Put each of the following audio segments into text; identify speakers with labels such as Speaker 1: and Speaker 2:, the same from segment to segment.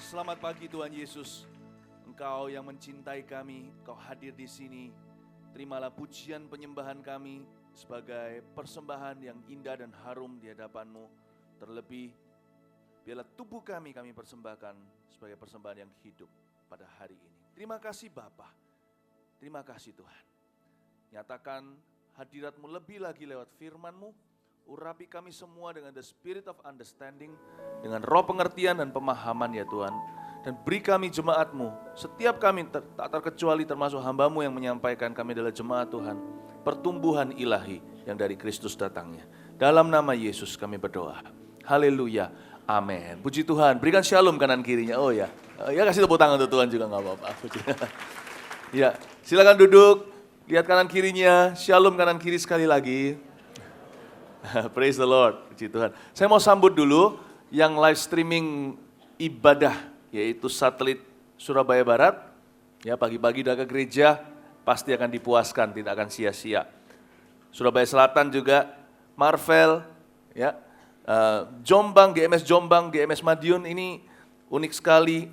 Speaker 1: Selamat pagi Tuhan Yesus. Engkau yang mencintai kami, Engkau hadir di sini. Terimalah pujian penyembahan kami sebagai persembahan yang indah dan harum di hadapan-Mu. Terlebih, biarlah tubuh kami persembahkan sebagai persembahan yang hidup pada hari ini. Terima kasih Bapa. Terima kasih Tuhan. Nyatakan hadirat-Mu lebih lagi lewat firman-Mu. Urapi kami semua dengan the spirit of understanding, dengan roh pengertian dan pemahaman ya Tuhan. Dan beri kami jemaat-Mu, setiap kami tak terkecuali termasuk hamba-Mu yang menyampaikan kami adalah jemaat Tuhan. Pertumbuhan ilahi yang dari Kristus datangnya. Dalam nama Yesus kami berdoa. Haleluya, amin. Puji Tuhan, berikan shalom kanan kirinya. Oh ya, ya kasih tepuk tangan untuk Tuhan juga gak apa-apa. Ya, silakan duduk, lihat kanan kirinya, shalom kanan kiri sekali lagi. Praise the Lord, puji Tuhan. Saya mau sambut dulu yang live streaming ibadah, yaitu satelit Surabaya Barat. Ya, pagi-pagi udah ke gereja, pasti akan dipuaskan, tidak akan sia-sia. Surabaya Selatan juga, Marvel, ya, Jombang, GMS Madiun, ini unik sekali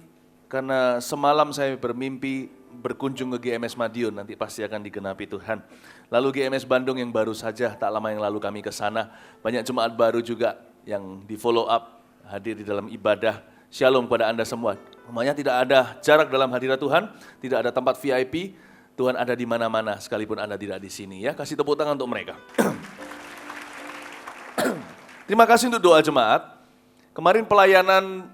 Speaker 1: karena semalam saya bermimpi berkunjung ke GMS Madiun, nanti pasti akan digenapi Tuhan. Lalu GMS Bandung yang baru saja, tak lama yang lalu kami ke sana. Banyak jemaat baru juga yang di follow up, hadir di dalam ibadah. Shalom kepada Anda semua. Namanya tidak ada jarak dalam hadirat Tuhan, tidak ada tempat VIP. Tuhan ada di mana-mana, sekalipun Anda tidak di sini. Ya, kasih tepuk tangan untuk mereka. Terima kasih untuk doa jemaat. Kemarin pelayanan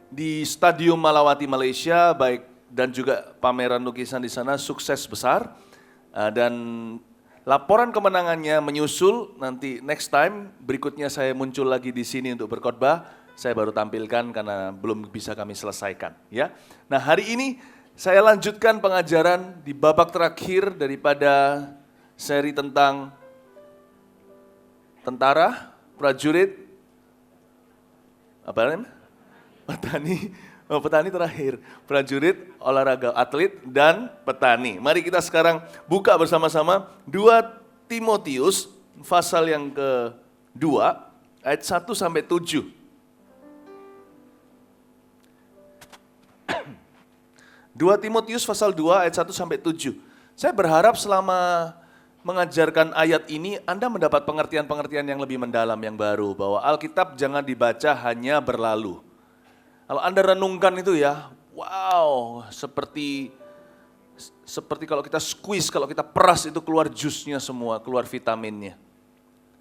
Speaker 1: di Stadium Malawati Malaysia, baik dan juga pameran lukisan di sana sukses besar. Dan laporan kemenangannya menyusul, nanti next time berikutnya saya muncul lagi di sini untuk berkhotbah. Saya baru tampilkan karena belum bisa kami selesaikan. Ya. Nah, hari ini saya lanjutkan pengajaran di babak terakhir daripada seri tentang tentara, prajurit, apa namanya? Petani terakhir, prajurit, olahraga, atlet, dan petani. Mari kita sekarang buka bersama-sama 2 Timotius, pasal yang ke-2, ayat 1 sampai 7. 2 Timotius pasal 2 ayat 1 sampai 7. Saya berharap selama mengajarkan ayat ini Anda mendapat pengertian-pengertian yang lebih mendalam, yang baru, bahwa Alkitab jangan dibaca hanya berlalu. Kalau Anda renungkan itu ya, wow, seperti kalau kita squeeze, kalau kita peras itu keluar jusnya semua, keluar vitaminnya,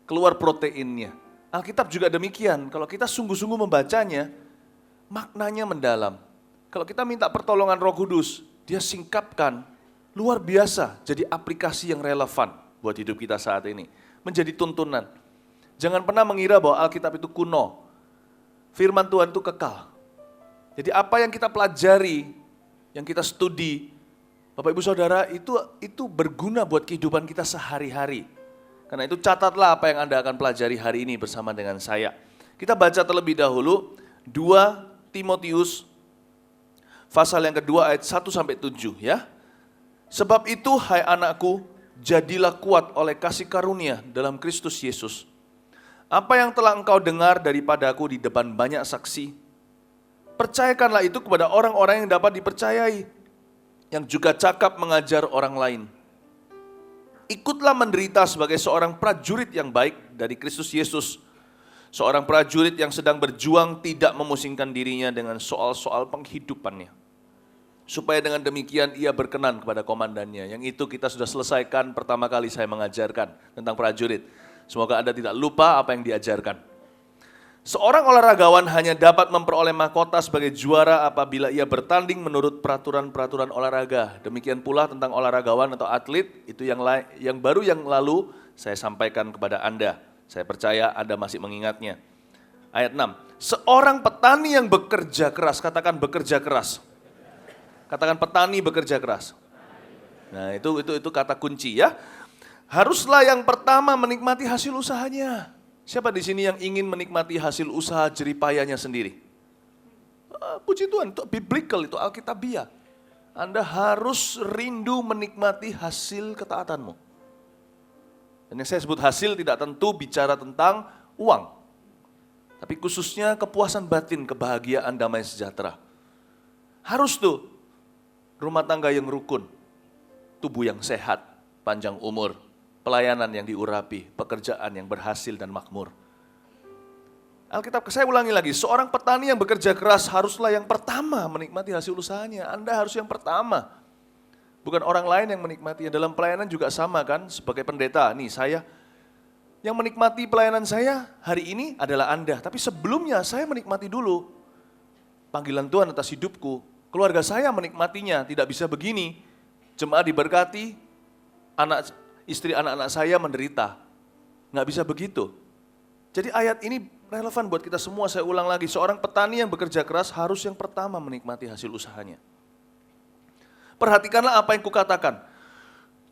Speaker 1: keluar proteinnya. Alkitab juga demikian, kalau kita sungguh-sungguh membacanya, maknanya mendalam. Kalau kita minta pertolongan Roh Kudus, dia singkapkan, luar biasa, jadi aplikasi yang relevan buat hidup kita saat ini. Menjadi tuntunan. Jangan pernah mengira bahwa Alkitab itu kuno. Firman Tuhan itu kekal. Jadi apa yang kita pelajari, yang kita studi, Bapak Ibu Saudara, itu berguna buat kehidupan kita sehari-hari. Karena itu catatlah apa yang Anda akan pelajari hari ini bersama dengan saya. Kita baca terlebih dahulu 2 Timotius pasal yang kedua ayat 1 sampai 7 ya. Sebab itu hai anakku, jadilah kuat oleh kasih karunia dalam Kristus Yesus. Apa yang telah engkau dengar daripadaku di depan banyak saksi, percayakanlah itu kepada orang-orang yang dapat dipercayai, yang juga cakap mengajar orang lain. Ikutlah menderita sebagai seorang prajurit yang baik dari Kristus Yesus. Seorang prajurit yang sedang berjuang tidak memusingkan dirinya dengan soal-soal penghidupannya. Supaya dengan demikian ia berkenan kepada komandannya. Yang itu kita sudah selesaikan pertama kali saya mengajarkan tentang prajurit. Semoga Anda tidak lupa apa yang diajarkan. Seorang olahragawan hanya dapat memperoleh mahkota sebagai juara apabila ia bertanding menurut peraturan-peraturan olahraga. Demikian pula tentang olahragawan atau atlet, itu yang baru yang lalu saya sampaikan kepada Anda. Saya percaya Anda masih mengingatnya. Ayat 6, seorang petani yang bekerja keras, katakan bekerja keras. Katakan petani bekerja keras. Nah itu kata kunci ya. Haruslah yang pertama menikmati hasil usahanya. Siapa di sini yang ingin menikmati hasil usaha jeripayanya sendiri? Puji Tuhan, itu biblical, itu alkitabiah. Anda harus rindu menikmati hasil ketaatanmu. Dan yang saya sebut hasil tidak tentu bicara tentang uang. Tapi khususnya kepuasan batin, kebahagiaan, damai sejahtera. Harus tuh rumah tangga yang rukun, tubuh yang sehat, panjang umur, pelayanan yang diurapi, pekerjaan yang berhasil dan makmur. Alkitab, saya ulangi lagi, seorang petani yang bekerja keras haruslah yang pertama menikmati hasil usahanya. Anda harus yang pertama. Bukan orang lain yang menikmatinya. Dalam pelayanan juga sama kan, sebagai pendeta. Nih saya, yang menikmati pelayanan saya hari ini adalah Anda. Tapi sebelumnya saya menikmati dulu panggilan Tuhan atas hidupku. Keluarga saya menikmatinya, tidak bisa begini. Jemaat diberkati, istri anak-anak saya menderita. Nggak bisa begitu. Jadi ayat ini relevan buat kita semua, saya ulang lagi. Seorang petani yang bekerja keras harus yang pertama menikmati hasil usahanya. Perhatikanlah apa yang kukatakan.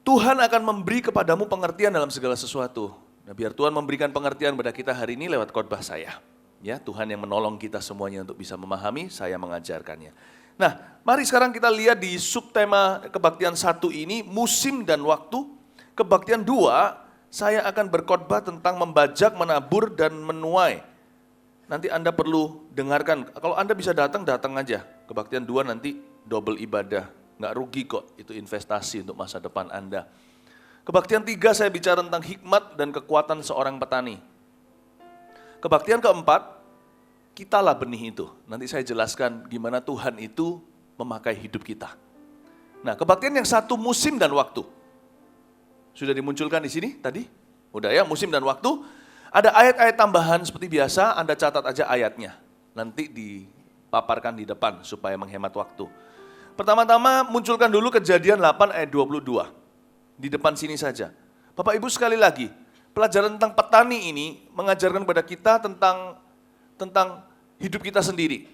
Speaker 1: Tuhan akan memberi kepadamu pengertian dalam segala sesuatu. Nah, biar Tuhan memberikan pengertian pada kita hari ini lewat khotbah saya. Ya, Tuhan yang menolong kita semuanya untuk bisa memahami, saya mengajarkannya. Nah, mari sekarang kita lihat di subtema kebaktian 1 ini, musim dan waktu. Kebaktian 2, saya akan berkhotbah tentang membajak, menabur, dan menuai. Nanti Anda perlu dengarkan, kalau Anda bisa datang, datang aja. Kebaktian 2 nanti double ibadah, nggak rugi kok, itu investasi untuk masa depan Anda. Kebaktian 3 saya bicara tentang hikmat dan kekuatan seorang petani. Kebaktian keempat, kitalah benih itu. Nanti saya jelaskan gimana Tuhan itu memakai hidup kita. Nah, kebaktian yang 1, musim dan waktu. Sudah dimunculkan di sini tadi? Udah ya, musim dan waktu. Ada ayat-ayat tambahan seperti biasa, Anda catat aja ayatnya. Nanti dipaparkan di depan supaya menghemat waktu. Pertama-tama munculkan dulu Kejadian 8 ayat 22. Di depan sini saja. Bapak Ibu sekali lagi, pelajaran tentang petani ini mengajarkan kepada kita tentang hidup kita sendiri.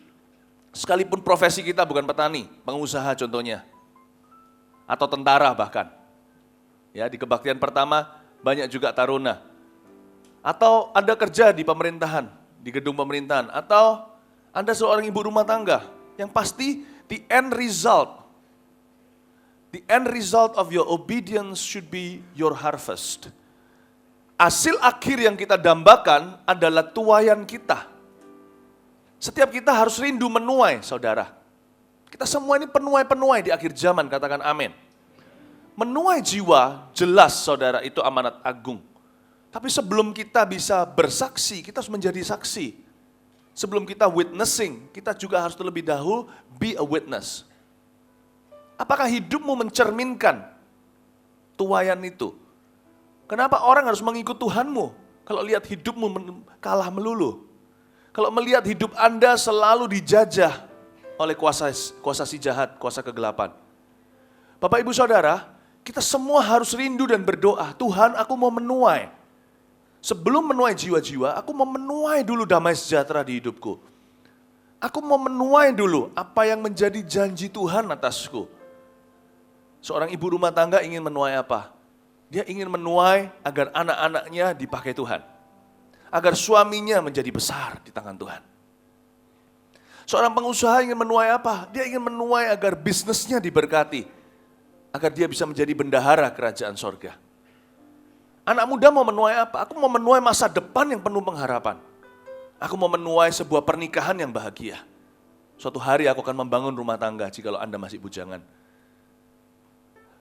Speaker 1: Sekalipun profesi kita bukan petani, pengusaha contohnya. Atau tentara bahkan. Ya, di kebaktian pertama banyak juga taruna. Atau Anda kerja di pemerintahan, di gedung pemerintahan. Atau Anda seorang ibu rumah tangga. Yang pasti the end result of your obedience should be your harvest. Hasil akhir yang kita dambakan adalah tuaian kita. Setiap kita harus rindu menuai, saudara. Kita semua ini penuai-penuai di akhir zaman, katakan amin. Menuai jiwa, jelas saudara, itu amanat agung. Tapi sebelum kita bisa bersaksi, kita harus menjadi saksi. Sebelum kita witnessing, kita juga harus terlebih dahulu be a witness. Apakah hidupmu mencerminkan tuaian itu? Kenapa orang harus mengikut Tuhanmu kalau lihat hidupmu kalah melulu? Kalau melihat hidup Anda selalu dijajah oleh kuasa si jahat, kuasa kegelapan. Bapak Ibu Saudara, kita semua harus rindu dan berdoa, Tuhan aku mau menuai. Sebelum menuai jiwa-jiwa, aku mau menuai dulu damai sejahtera di hidupku. Aku mau menuai dulu apa yang menjadi janji Tuhan atasku. Seorang ibu rumah tangga ingin menuai apa? Dia ingin menuai agar anak-anaknya dipakai Tuhan. Agar suaminya menjadi besar di tangan Tuhan. Seorang pengusaha ingin menuai apa? Dia ingin menuai agar bisnisnya diberkati. Agar dia bisa menjadi bendahara kerajaan sorga. Anak muda mau menuai apa? Aku mau menuai masa depan yang penuh pengharapan. Aku mau menuai sebuah pernikahan yang bahagia. Suatu hari aku akan membangun rumah tangga jikalau Anda masih bujangan.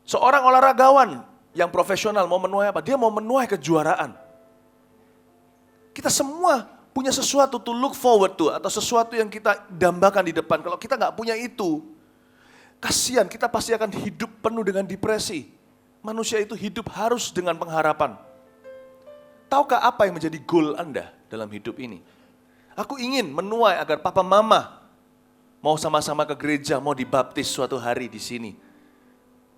Speaker 1: Seorang olahragawan yang profesional mau menuai apa? Dia mau menuai kejuaraan. Kita semua punya sesuatu to look forward to, atau sesuatu yang kita dambakan di depan. Kalau kita nggak punya itu, kasihan, kita pasti akan hidup penuh dengan depresi. Manusia itu hidup harus dengan pengharapan. Tahukah apa yang menjadi goal Anda dalam hidup ini? Aku ingin menuai agar papa mama mau sama-sama ke gereja, mau dibaptis suatu hari di sini.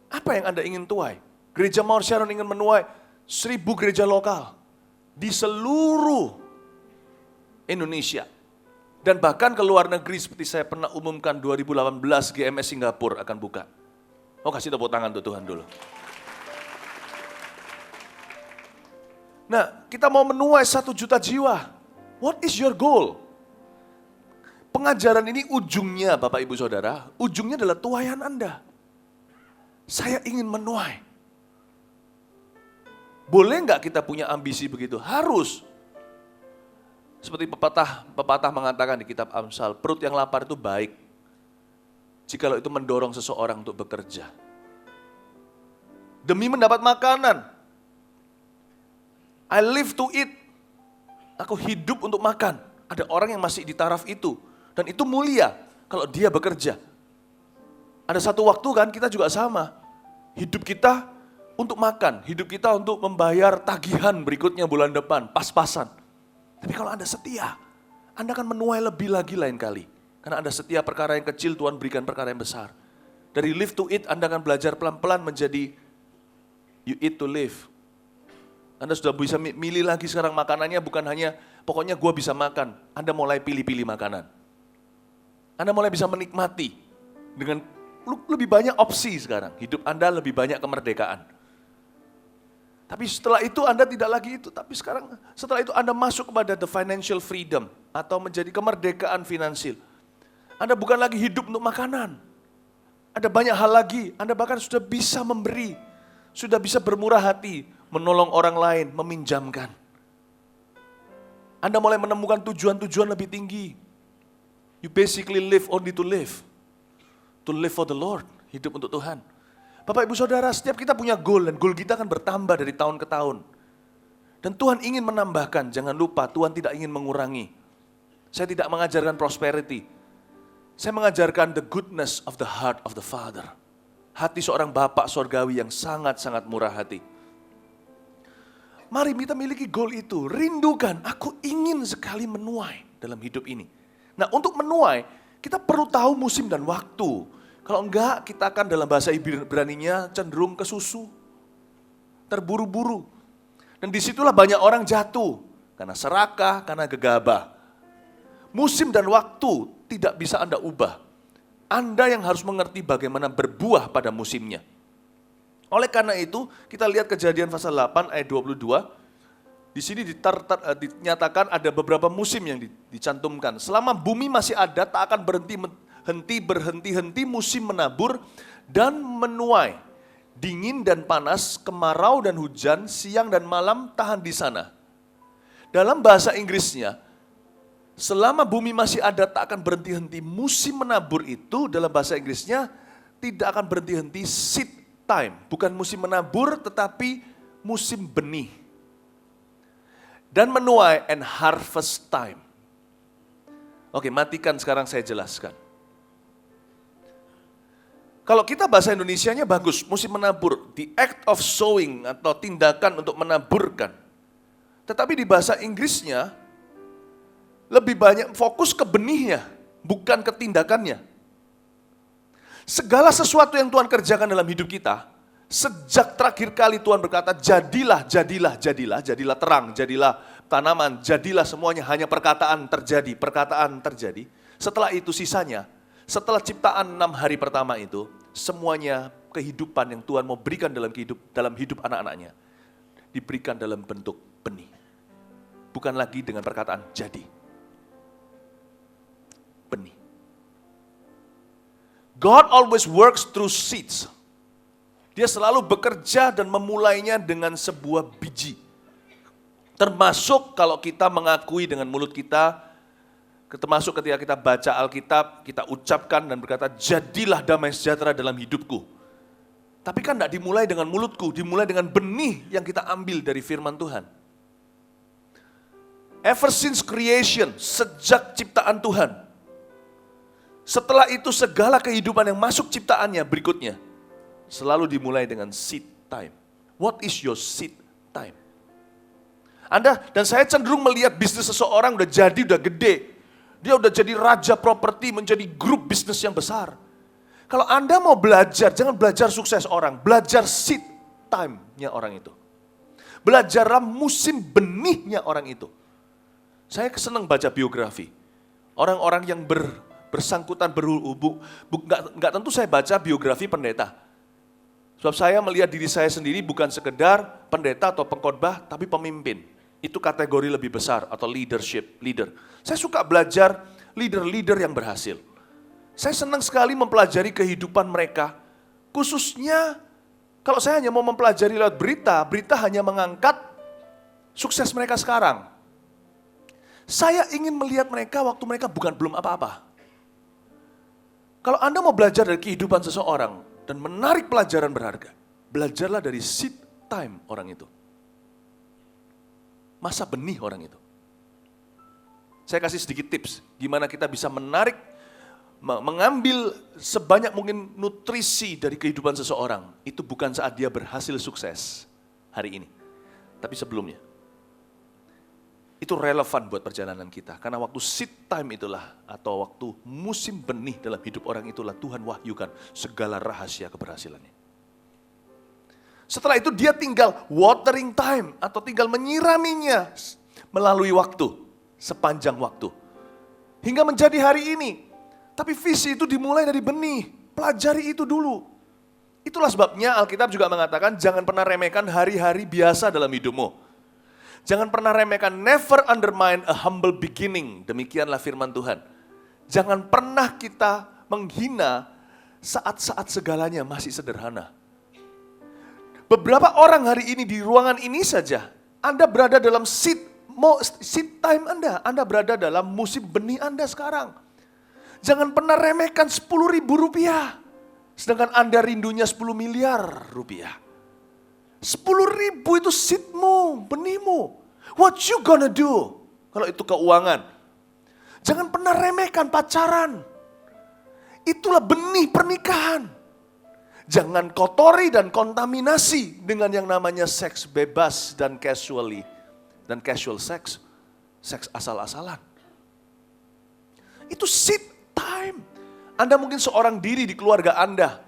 Speaker 1: Apa yang Anda ingin tuai? Gereja Mawar Sharon ingin menuai 1000 gereja lokal di seluruh Indonesia. Dan bahkan ke luar negeri seperti saya pernah umumkan 2018 GMS Singapura akan buka. Oh, kasih tepuk tangan untuk Tuhan dulu. Nah, kita mau menuai 1 juta jiwa. What is your goal? Pengajaran ini ujungnya Bapak Ibu Saudara, ujungnya adalah tuaian Anda. Saya ingin menuai. Boleh nggak kita punya ambisi begitu? Harus. Seperti pepatah mengatakan di kitab Amsal, perut yang lapar itu baik. jikalau itu mendorong seseorang untuk bekerja. Demi mendapat makanan. I live to eat. Aku hidup untuk makan. Ada orang yang masih di taraf itu. Dan itu mulia kalau dia bekerja. Ada satu waktu kan kita juga sama. Hidup kita untuk makan. Hidup kita untuk membayar tagihan berikutnya bulan depan. Pas-pasan. Tapi kalau Anda setia, Anda akan menuai lebih lagi lain kali. Karena Anda setia perkara yang kecil, Tuhan berikan perkara yang besar. Dari live to eat, Anda akan belajar pelan-pelan menjadi you eat to live. Anda sudah bisa milih lagi sekarang makanannya, bukan hanya pokoknya gue bisa makan. Anda mulai pilih-pilih makanan. Anda mulai bisa menikmati dengan lebih banyak opsi sekarang. Hidup Anda lebih banyak kemerdekaan. Tapi setelah itu Anda tidak lagi itu. Tapi setelah itu Anda masuk kepada the financial freedom atau menjadi kemerdekaan finansial. Anda bukan lagi hidup untuk makanan. Ada banyak hal lagi. Anda bahkan sudah bisa memberi. Sudah bisa bermurah hati, menolong orang lain, meminjamkan. Anda mulai menemukan tujuan-tujuan lebih tinggi. You basically live only to live. To live for the Lord, hidup untuk Tuhan. Bapak Ibu Saudara, setiap kita punya goal, dan goal kita akan bertambah dari tahun ke tahun. Dan Tuhan ingin menambahkan, jangan lupa Tuhan tidak ingin mengurangi. Saya tidak mengajarkan prosperity. Saya mengajarkan the goodness of the heart of the Father. Hati seorang Bapak surgawi yang sangat-sangat murah hati. Mari kita miliki goal itu, rindukan, aku ingin sekali menuai dalam hidup ini. Nah untuk menuai, kita perlu tahu musim dan waktu. Kalau enggak, kita akan dalam bahasa Ibraninya cenderung ke susu. Terburu-buru. Dan disitulah banyak orang jatuh. Karena serakah, karena gegabah. Musim dan waktu tidak bisa Anda ubah. Anda yang harus mengerti bagaimana berbuah pada musimnya. Oleh karena itu, kita lihat Kejadian pasal 8 ayat 22. Di sini dinyatakan ada beberapa musim yang dicantumkan. Selama bumi masih ada, tak akan berhenti-henti musim menabur dan menuai. Dingin dan panas, kemarau dan hujan, siang dan malam tahan di sana. Dalam bahasa Inggrisnya, selama bumi masih ada tak akan berhenti-henti. Musim menabur itu dalam bahasa Inggrisnya tidak akan berhenti-henti, seed time. Bukan musim menabur tetapi musim benih. Dan menuai and harvest time. Oke, matikan sekarang saya jelaskan. Kalau kita bahasa Indonesianya bagus, musim menabur. The act of sowing atau tindakan untuk menaburkan. Tetapi di bahasa Inggrisnya lebih banyak fokus ke benihnya, bukan ke tindakannya. Segala sesuatu yang Tuhan kerjakan dalam hidup kita, sejak terakhir kali Tuhan berkata, jadilah terang, jadilah tanaman, jadilah semuanya, hanya perkataan terjadi. Setelah itu sisanya, setelah ciptaan 6 hari pertama itu, semuanya kehidupan yang Tuhan mau berikan dalam hidup anak-anaknya, diberikan dalam bentuk benih. Bukan lagi dengan perkataan jadi. Benih. God always works through seeds. Dia selalu bekerja dan memulainya dengan sebuah biji. Termasuk kalau kita mengakui dengan mulut kita, termasuk ketika kita baca Alkitab, kita ucapkan dan berkata, jadilah damai sejahtera dalam hidupku. Tapi kan tidak dimulai dengan mulutku, dimulai dengan benih yang kita ambil dari firman Tuhan. Ever since creation, sejak ciptaan Tuhan. Setelah itu segala kehidupan yang masuk ciptaannya berikutnya selalu dimulai dengan seed time. What is your seed time? Anda dan saya cenderung melihat bisnis seseorang udah jadi, udah gede. Dia udah jadi raja properti, menjadi grup bisnis yang besar. Kalau Anda mau belajar, jangan belajar sukses orang, belajar seed time-nya orang itu. Belajarlah musim benihnya orang itu. Saya senang baca biografi. Orang-orang yang bersangkutan berhubung, enggak tentu saya baca biografi pendeta. Sebab saya melihat diri saya sendiri bukan sekedar pendeta atau pengkhotbah, tapi pemimpin. Itu kategori lebih besar atau leader. Saya suka belajar leader-leader yang berhasil. Saya senang sekali mempelajari kehidupan mereka. Khususnya kalau saya hanya mau mempelajari lewat berita hanya mengangkat sukses mereka sekarang. Saya ingin melihat mereka waktu mereka belum apa-apa. Kalau Anda mau belajar dari kehidupan seseorang dan menarik pelajaran berharga, belajarlah dari seed time orang itu. Masa benih orang itu. Saya kasih sedikit tips, gimana kita bisa menarik, mengambil sebanyak mungkin nutrisi dari kehidupan seseorang. Itu bukan saat dia berhasil sukses hari ini, tapi sebelumnya. Itu relevan buat perjalanan kita. Karena waktu seed time itulah, atau waktu musim benih dalam hidup orang itulah Tuhan wahyukan segala rahasia keberhasilannya. Setelah itu dia tinggal watering time, atau tinggal menyiraminya melalui waktu, sepanjang waktu. Hingga menjadi hari ini. Tapi visi itu dimulai dari benih, pelajari itu dulu. Itulah sebabnya Alkitab juga mengatakan jangan pernah remehkan hari-hari biasa dalam hidupmu. Jangan pernah remehkan, never undermine a humble beginning. Demikianlah firman Tuhan. Jangan pernah kita menghina saat-saat segalanya masih sederhana. Beberapa orang hari ini di ruangan ini saja, Anda berada dalam seed time Anda. Anda berada dalam musim benih Anda sekarang. Jangan pernah remehkan 10.000 rupiah. Sedangkan Anda rindunya 10 miliar rupiah. 10.000 itu seedmu, benihmu. What you gonna do? Kalau itu keuangan. Jangan pernah remehkan pacaran. Itulah benih pernikahan. Jangan kotori dan kontaminasi dengan yang namanya seks bebas dan casual sex. Seks asal-asalan. Itu seed time. Anda mungkin seorang diri di keluarga Anda.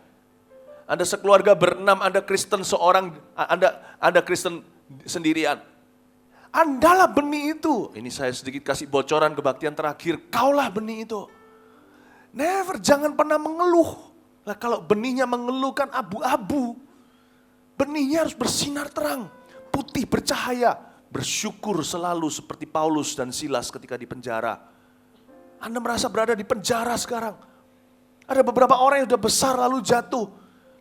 Speaker 1: Anda sekeluarga berenam, Anda Kristen seorang, Anda Kristen sendirian. Andalah benih itu. Ini saya sedikit kasih bocoran kebaktian terakhir. Kaulah benih itu. Never, jangan pernah mengeluh. Nah, kalau benihnya mengeluh kan abu-abu. Benihnya harus bersinar terang, putih bercahaya. Bersyukur selalu seperti Paulus dan Silas ketika di penjara. Anda merasa berada di penjara sekarang. Ada beberapa orang yang sudah besar lalu jatuh.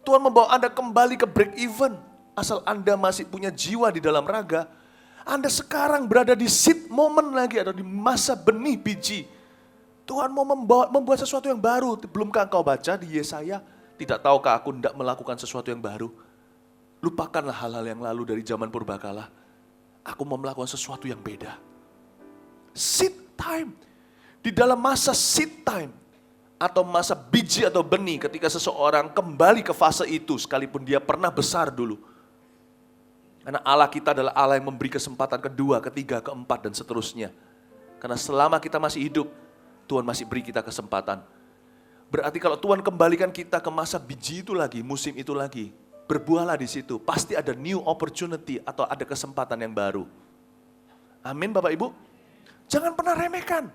Speaker 1: Tuhan membawa Anda kembali ke break even. Asal Anda masih punya jiwa di dalam raga. Anda sekarang berada di seed moment lagi, atau di masa benih biji. Tuhan mau membuat sesuatu yang baru. Belumkah engkau baca di Yesaya? Tidak tahukah aku hendak melakukan sesuatu yang baru? Lupakanlah hal-hal yang lalu dari zaman purbakala. Aku mau melakukan sesuatu yang beda. Seed time. Di dalam masa seed time, atau masa biji atau benih, ketika seseorang kembali ke fase itu, sekalipun dia pernah besar dulu. Karena Allah kita adalah Allah yang memberi kesempatan kedua, ketiga, keempat, dan seterusnya. Karena selama kita masih hidup, Tuhan masih beri kita kesempatan. Berarti kalau Tuhan kembalikan kita ke masa biji itu lagi, musim itu lagi, berbuahlah di situ. Pasti ada new opportunity atau ada kesempatan yang baru. Amin Bapak Ibu. Jangan pernah remehkan.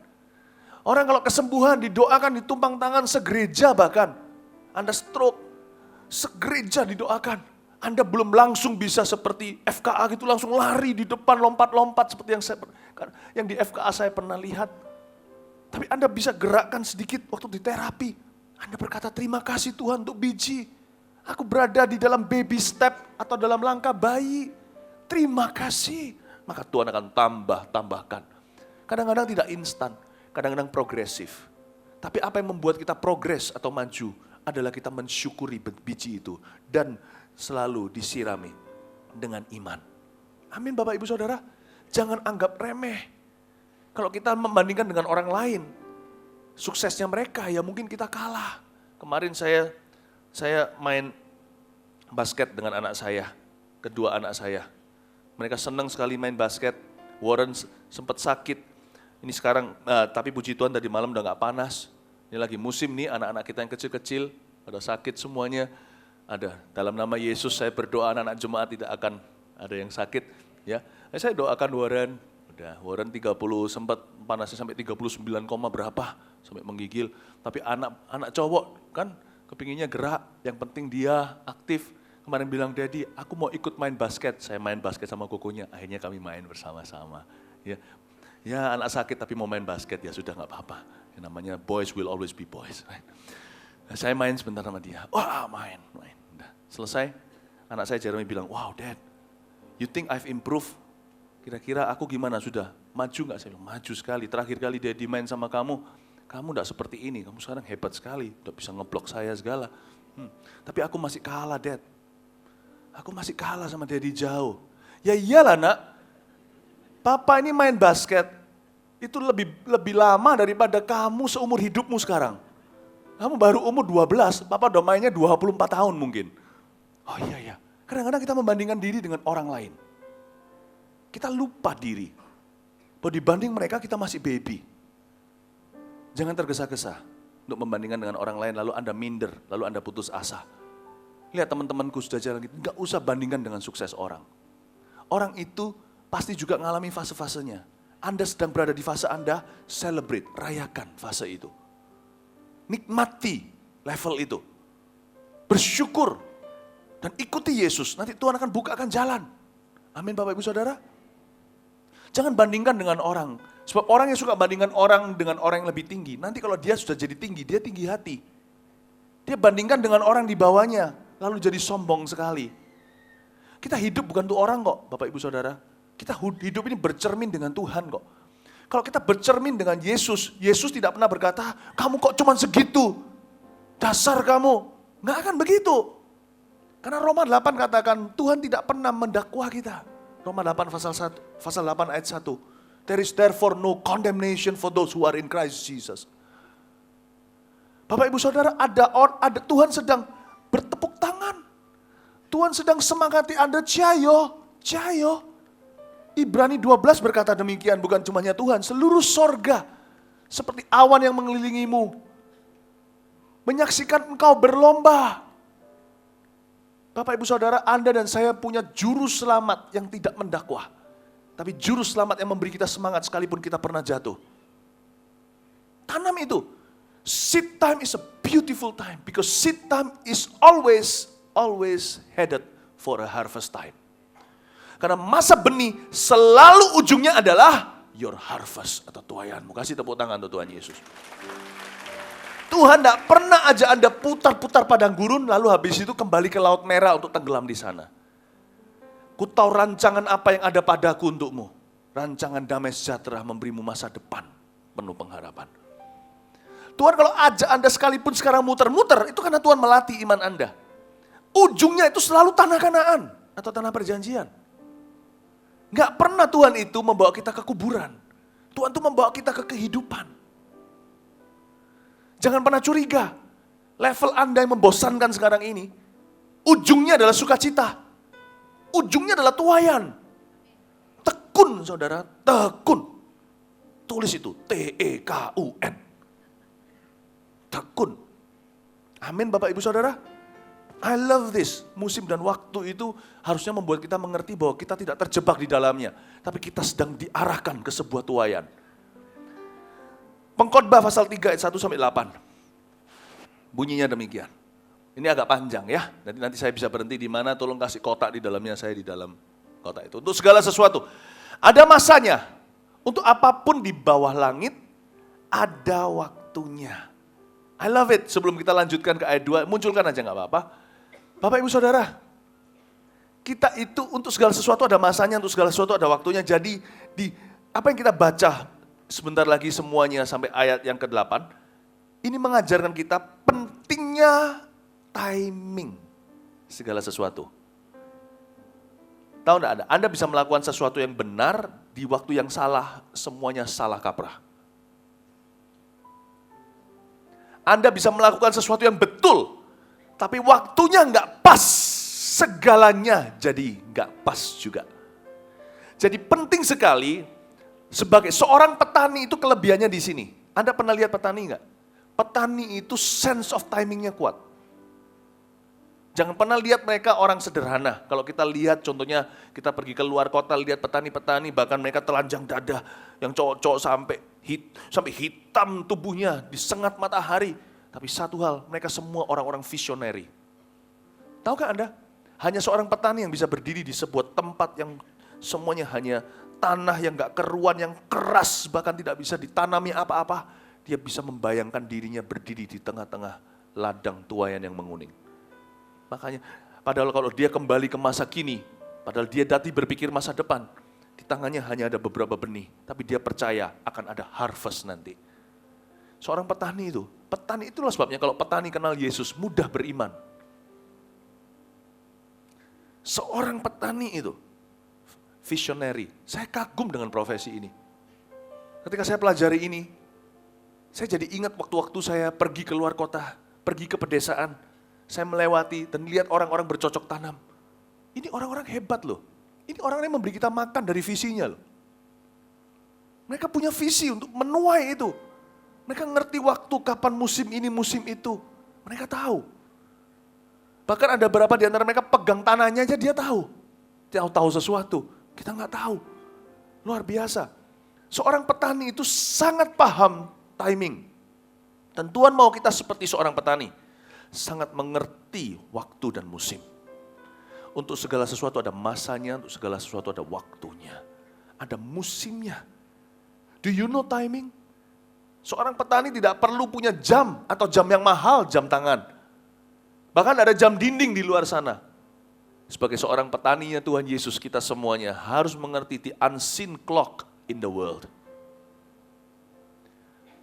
Speaker 1: Orang kalau kesembuhan didoakan, ditumpang tangan segereja bahkan. Anda stroke, segereja didoakan. Anda belum langsung bisa seperti FKA gitu langsung lari di depan lompat-lompat seperti yang di FKA saya pernah lihat. Tapi Anda bisa gerakkan sedikit waktu di terapi. Anda berkata terima kasih Tuhan untuk biji. Aku berada di dalam baby step atau dalam langkah bayi. Terima kasih. Maka Tuhan akan tambahkan. Kadang-kadang tidak instan. Kadang-kadang progresif. Tapi apa yang membuat kita progres atau maju adalah kita mensyukuri biji itu dan selalu disirami dengan iman. Amin Bapak Ibu Saudara. Jangan anggap remeh. Kalau kita membandingkan dengan orang lain, suksesnya mereka ya mungkin kita kalah. Kemarin saya main basket dengan anak saya, kedua anak saya. Mereka senang sekali main basket. Warren sempat sakit. Ini sekarang, tapi puji Tuhan tadi malam udah gak panas. Ini lagi musim nih, anak-anak kita yang kecil-kecil, pada sakit semuanya. Ada, dalam nama Yesus saya berdoa anak-anak jemaat tidak akan ada yang sakit. Ya, saya doakan Warren, udah Warren 30, sempat panasnya sampai 39, berapa, sampai menggigil. Tapi anak cowok kan kepinginnya gerak, yang penting dia aktif. Kemarin bilang, Daddy, aku mau ikut main basket. Saya main basket sama kokonya, akhirnya kami main bersama-sama. Ya anak sakit tapi mau main basket, ya sudah gak apa-apa. Yang namanya boys will always be boys. Right? Nah, saya main sebentar sama dia, wah main. Udah. Selesai, anak saya Jeremy bilang, wow Dad, you think I've improved? Kira-kira aku gimana sudah? Maju gak? Saya bilang, maju sekali. Terakhir kali Daddy main sama kamu, Kamu tidak seperti ini, kamu sekarang hebat sekali, udah bisa ngeblok saya segala. Tapi aku masih kalah, Dad. Aku masih kalah sama Daddy jauh. Ya iyalah nak, Papa ini main basket, itu lebih lama daripada kamu seumur hidupmu sekarang. Kamu baru umur 12, Papa udah mainnya 24 tahun mungkin. Oh iya, kadang-kadang kita membandingkan diri dengan orang lain. Kita lupa diri. Bahwa dibanding mereka kita masih baby. Jangan tergesa-gesa untuk membandingkan dengan orang lain, lalu Anda minder, lalu Anda putus asa. Lihat teman-temanku sudah jalan gitu, nggak usah bandingkan dengan sukses orang. Orang itu pasti juga mengalami fase-fasenya. Anda sedang berada di fase Anda, celebrate, rayakan fase itu. Nikmati level itu. Bersyukur dan ikuti Yesus, nanti Tuhan akan bukakan jalan. Amin Bapak Ibu Saudara. Jangan bandingkan dengan orang. Sebab orang yang suka bandingkan orang dengan orang yang lebih tinggi, nanti kalau dia sudah jadi tinggi, dia tinggi hati. Dia bandingkan dengan orang di bawahnya, lalu jadi sombong sekali. Kita hidup bukan untuk orang kok, Bapak Ibu Saudara. Kita hidup ini bercermin dengan Tuhan kok. Kalau kita bercermin dengan Yesus, Yesus tidak pernah berkata, kamu kok cuma segitu, dasar kamu. Nggak akan begitu. Karena Roma 8 katakan, Tuhan tidak pernah mendakwa kita. Roma 8 pasal 8 ayat 1. There is therefore no condemnation for those who are in Christ Jesus. Bapak Ibu Saudara, ada Tuhan sedang bertepuk tangan. Tuhan sedang semangati Anda, cayo. Ibrani 12 berkata demikian, bukan cuma Tuhan, seluruh sorga seperti awan yang mengelilingimu, menyaksikan engkau berlomba. Bapak Ibu Saudara, Anda dan saya punya juru selamat yang tidak mendakwa. Tapi juru selamat yang memberi kita semangat sekalipun kita pernah jatuh. Tanam itu. Seed time is a beautiful time. Because seed time is always headed for a harvest time. Karena masa benih selalu ujungnya adalah your harvest atau tuaianmu. Kasih tepuk tangan untuk Tuhan Yesus. Tuhan tidak pernah aja Anda putar-putar padang gurun lalu habis itu kembali ke Laut Merah untuk tenggelam di sana. Ku tahu rancangan apa yang ada padaku untukmu. Rancangan damai sejahtera memberimu masa depan penuh pengharapan. Tuhan kalau ajak Anda sekalipun sekarang muter-muter, itu karena Tuhan melatih iman Anda. Ujungnya itu selalu tanah Kanaan atau tanah perjanjian. Gak pernah Tuhan itu membawa kita ke kuburan. Tuhan itu membawa kita ke kehidupan. Jangan pernah curiga. Level Anda yang membosankan sekarang ini, ujungnya adalah sukacita. Ujungnya adalah tuaian. Tekun saudara, tekun. Tulis itu, T-E-K-U-N. Tekun. Amin Bapak Ibu Saudara. I love this. Musim dan waktu itu harusnya membuat kita mengerti bahwa kita tidak terjebak di dalamnya. Tapi kita sedang diarahkan ke sebuah tuaian. Pengkhotbah pasal 3 ayat 1-8. Bunyinya demikian. Ini agak panjang ya, nanti saya bisa berhenti di mana, tolong kasih kotak di dalamnya, saya di dalam kotak itu. Untuk segala sesuatu, ada masanya. Untuk apapun di bawah langit, ada waktunya. I love it. Sebelum kita lanjutkan ke ayat 2, munculkan aja gak apa-apa. Bapak Ibu Saudara, kita itu untuk segala sesuatu ada masanya, untuk segala sesuatu ada waktunya. Jadi di apa yang kita baca sebentar lagi semuanya sampai ayat yang ke-8, ini mengajarkan kita pentingnya timing segala sesuatu. Tahu enggak Anda bisa melakukan sesuatu yang benar di waktu yang salah, semuanya salah kaprah. Anda bisa melakukan sesuatu yang betul, tapi waktunya enggak pas, segalanya jadi enggak pas juga. Jadi penting sekali, sebagai seorang petani itu kelebihannya di sini. Anda pernah lihat petani enggak? Petani itu sense of timingnya kuat. Jangan pernah lihat mereka orang sederhana. Kalau kita lihat contohnya kita pergi ke luar kota lihat petani-petani bahkan mereka telanjang dada yang cowok-cowok sampai hitam tubuhnya disengat matahari. Tapi satu hal, mereka semua orang-orang visionary. Tahukah Anda? Hanya seorang petani yang bisa berdiri di sebuah tempat yang semuanya hanya tanah yang gak keruan, yang keras bahkan tidak bisa ditanami apa-apa. Dia bisa membayangkan dirinya berdiri di tengah-tengah ladang tuaian yang menguning. Makanya, padahal kalau dia kembali ke masa kini, padahal dia tadi berpikir masa depan, di tangannya hanya ada beberapa benih, tapi dia percaya akan ada harvest nanti. Seorang petani itu. Petani itulah sebabnya kalau petani kenal Yesus mudah beriman. Seorang petani itu visionary. Saya kagum dengan profesi ini. Ketika saya pelajari ini, saya jadi ingat waktu-waktu saya pergi ke luar kota, pergi ke pedesaan. Saya melewati dan lihat orang-orang bercocok tanam. Ini orang-orang hebat loh. Ini orang-orang yang memberi kita makan dari visinya loh. Mereka punya visi untuk menuai itu. Mereka ngerti waktu, kapan musim ini, musim itu. Mereka tahu. Bahkan ada beberapa di antara mereka pegang tanahnya aja dia tahu. Dia tahu sesuatu, kita nggak tahu. Luar biasa. Seorang petani itu sangat paham timing. Dan Tuhan mau kita seperti seorang petani. Sangat mengerti waktu dan musim. Untuk segala sesuatu ada masanya, untuk segala sesuatu ada waktunya. Ada musimnya. Do you know timing? Seorang petani tidak perlu punya jam atau jam yang mahal, jam tangan. Bahkan ada jam dinding di luar sana. Sebagai seorang petaninya Tuhan Yesus, kita semuanya harus mengerti the unseen clock in the world.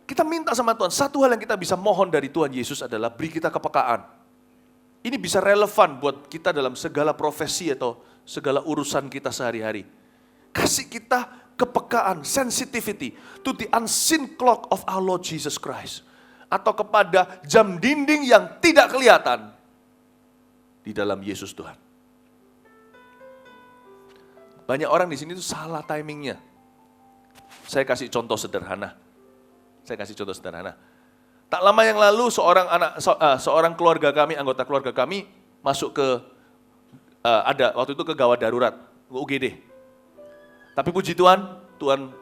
Speaker 1: Kita minta sama Tuhan, satu hal yang kita bisa mohon dari Tuhan Yesus adalah beri kita kepekaan. Ini bisa relevan buat kita dalam segala profesi atau segala urusan kita sehari-hari. Kasih kita kepekaan, sensitivity to the unseen clock of our Lord Jesus Christ. Atau kepada jam dinding yang tidak kelihatan di dalam Yesus Tuhan. Banyak orang di sini tuh salah timingnya. Saya kasih contoh sederhana. Tak lama yang lalu seorang keluarga kami, anggota keluarga kami masuk ke waktu itu ke gawat darurat, ke UGD. Tapi puji Tuhan, Tuhan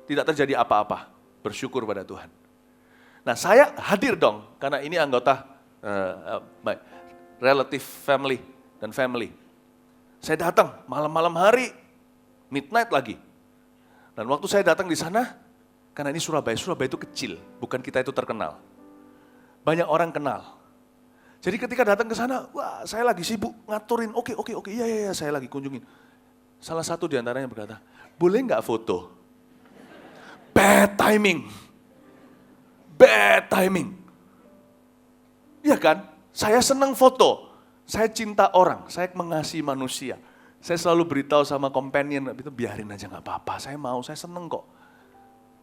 Speaker 1: tidak terjadi apa-apa. Bersyukur pada Tuhan. Nah, saya hadir dong karena ini anggota relative family dan family. Saya datang malam-malam hari, midnight lagi. Dan waktu saya datang di sana, karena ini Surabaya itu kecil, bukan kita itu terkenal. Banyak orang kenal. Jadi ketika datang ke sana, wah saya lagi sibuk ngaturin, oke, iya, saya lagi kunjungin. Salah satu di antaranya berkata, boleh nggak foto? Bad timing. Iya kan? Saya senang foto. Saya cinta orang, saya mengasihi manusia. Saya selalu beritahu sama companion, itu biarin aja nggak apa-apa, saya mau, saya seneng kok.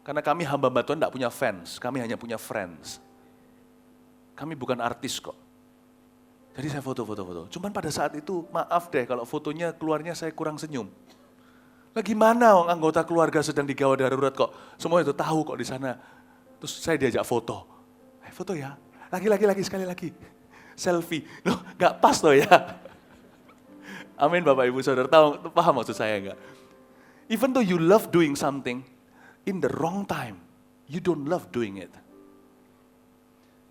Speaker 1: Karena kami hamba Tuhan nggak punya fans, kami hanya punya friends. Kami bukan artis kok. Jadi saya foto. Cuman pada saat itu, maaf deh kalau fotonya keluarnya saya kurang senyum. Lah gimana anggota keluarga sedang di gawat darurat kok, semua itu tahu kok di sana. Terus saya diajak foto. Foto ya, lagi, sekali lagi. Selfie, loh gak pas loh ya. Amin Bapak Ibu Saudara, paham maksud saya enggak? Even though you love doing something, in the wrong time, you don't love doing it.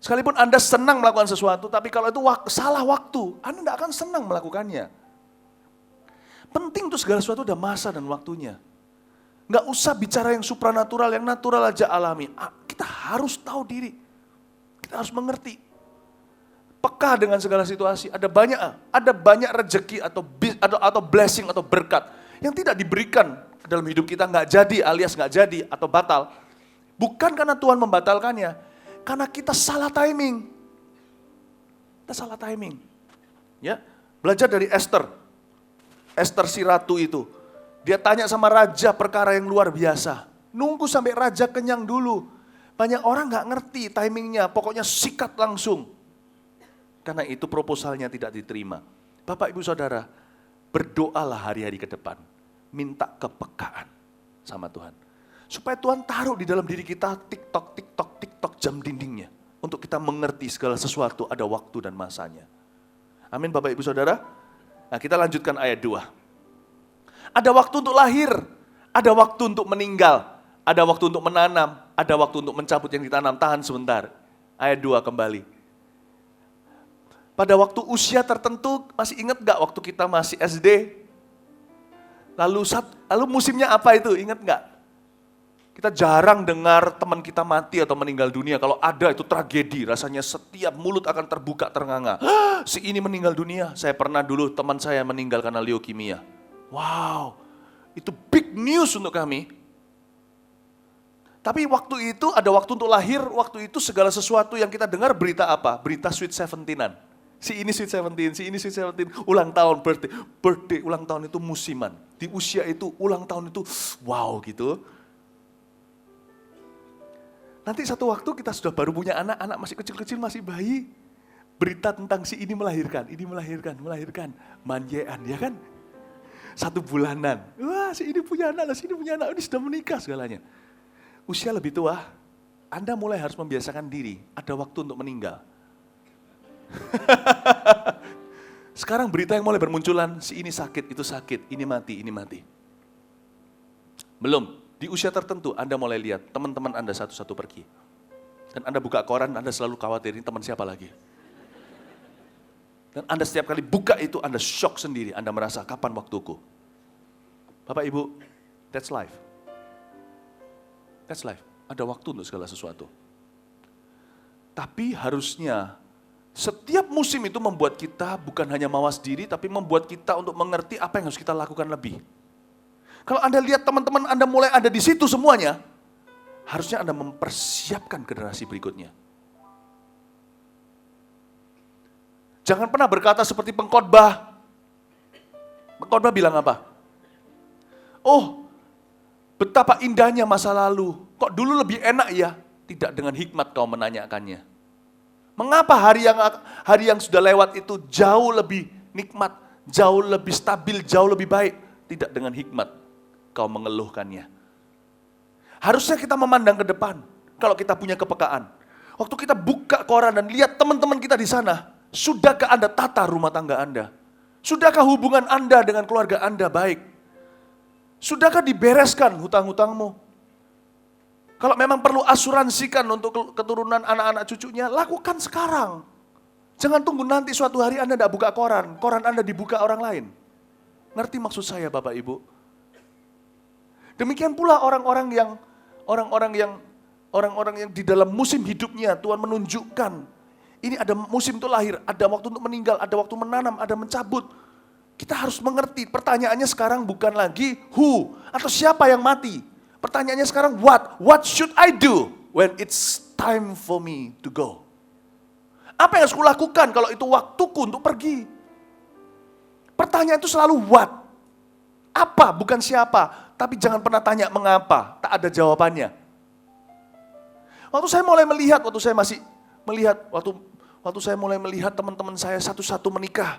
Speaker 1: Sekalipun Anda senang melakukan sesuatu, tapi kalau itu salah waktu, Anda tidak akan senang melakukannya. Penting tuh segala sesuatu ada masa dan waktunya. Nggak usah bicara yang supranatural, yang natural aja alami. Kita harus tahu diri, kita harus mengerti. Peka dengan segala situasi. Ada banyak rezeki atau blessing atau berkat yang tidak diberikan dalam hidup kita, nggak jadi alias nggak jadi atau batal. Bukan karena Tuhan membatalkannya, karena kita salah timing. Ya, belajar dari Esther si ratu itu. Dia tanya sama raja perkara yang luar biasa. Nunggu sampai raja kenyang dulu. Banyak orang nggak ngerti timingnya, pokoknya sikat langsung. Karena itu proposalnya tidak diterima. Bapak Ibu Saudara, berdoalah hari-hari ke depan. Minta kepekaan sama Tuhan. Supaya Tuhan taruh di dalam diri kita tiktok jam dindingnya. Untuk kita mengerti segala sesuatu ada waktu dan masanya. Amin Bapak Ibu Saudara. Nah kita lanjutkan ayat 2. Ada waktu untuk lahir, ada waktu untuk meninggal, ada waktu untuk menanam, ada waktu untuk mencabut yang ditanam. Tahan sebentar. Ayat 2 kembali. Pada waktu usia tertentu, masih ingat gak waktu kita masih SD? Lalu musimnya apa itu, ingat gak? Kita jarang dengar teman kita mati atau meninggal dunia. Kalau ada itu tragedi, rasanya setiap mulut akan terbuka ternganga. Si ini meninggal dunia, saya pernah dulu teman saya meninggal karena leukemia. Wow, itu big news untuk kami. Tapi waktu itu ada waktu untuk lahir, waktu itu segala sesuatu yang kita dengar berita apa? Berita Sweet Seventeenan. Si ini Sweet Seventeen, si ini Sweet Seventeen, ulang tahun, birthday, ulang tahun itu musiman. Di usia itu, ulang tahun itu wow gitu. Nanti satu waktu kita sudah baru punya anak masih kecil-kecil, masih bayi. Berita tentang si ini melahirkan, manjean, ya kan? 1 bulanan, wah si ini punya anak, ini sudah menikah segalanya. Usia lebih tua, Anda mulai harus membiasakan diri, ada waktu untuk meninggal. Sekarang berita yang mulai bermunculan, si ini sakit, itu sakit, ini mati. Belum, di usia tertentu Anda mulai lihat teman-teman Anda satu-satu pergi. Dan Anda buka koran, Anda selalu khawatir, ini teman siapa lagi? Dan Anda setiap kali buka itu, Anda shock sendiri, Anda merasa kapan waktuku? Bapak Ibu, that's life. That's life, ada waktu untuk segala sesuatu. Tapi harusnya setiap musim itu membuat kita bukan hanya mawas diri, tapi membuat kita untuk mengerti apa yang harus kita lakukan lebih. Kalau Anda lihat teman-teman Anda mulai ada di situ semuanya, harusnya Anda mempersiapkan generasi berikutnya. Jangan pernah berkata seperti pengkhotbah. Pengkhotbah bilang apa? Oh, betapa indahnya masa lalu. Kok dulu lebih enak ya? Tidak dengan hikmat kau menanyakannya. Mengapa hari yang sudah lewat itu jauh lebih nikmat, jauh lebih stabil, jauh lebih baik? Tidak dengan hikmat kau mengeluhkannya. Harusnya kita memandang ke depan kalau kita punya kepekaan. Waktu kita buka koran dan lihat teman-teman kita di sana, sudahkah Anda tata rumah tangga Anda? Sudahkah hubungan Anda dengan keluarga Anda baik? Sudahkah dibereskan hutang-hutangmu? Kalau memang perlu asuransikan untuk keturunan anak-anak cucunya, lakukan sekarang. Jangan tunggu nanti suatu hari Anda tidak buka koran Anda dibuka orang lain. Ngerti maksud saya Bapak Ibu? Demikian pula orang-orang yang di dalam musim hidupnya Tuhan menunjukkan, ini ada musim itu lahir, ada waktu untuk meninggal, ada waktu menanam, ada mencabut. Kita harus mengerti, pertanyaannya sekarang bukan lagi who, atau siapa yang mati. Pertanyaannya sekarang what should I do when it's time for me to go? Apa yang harus kulakukan kalau itu waktuku untuk pergi? Pertanyaan itu selalu what. Apa, bukan siapa. Tapi jangan pernah tanya mengapa, tak ada jawabannya. Waktu saya mulai melihat, waktu saya mulai melihat teman-teman saya satu-satu menikah,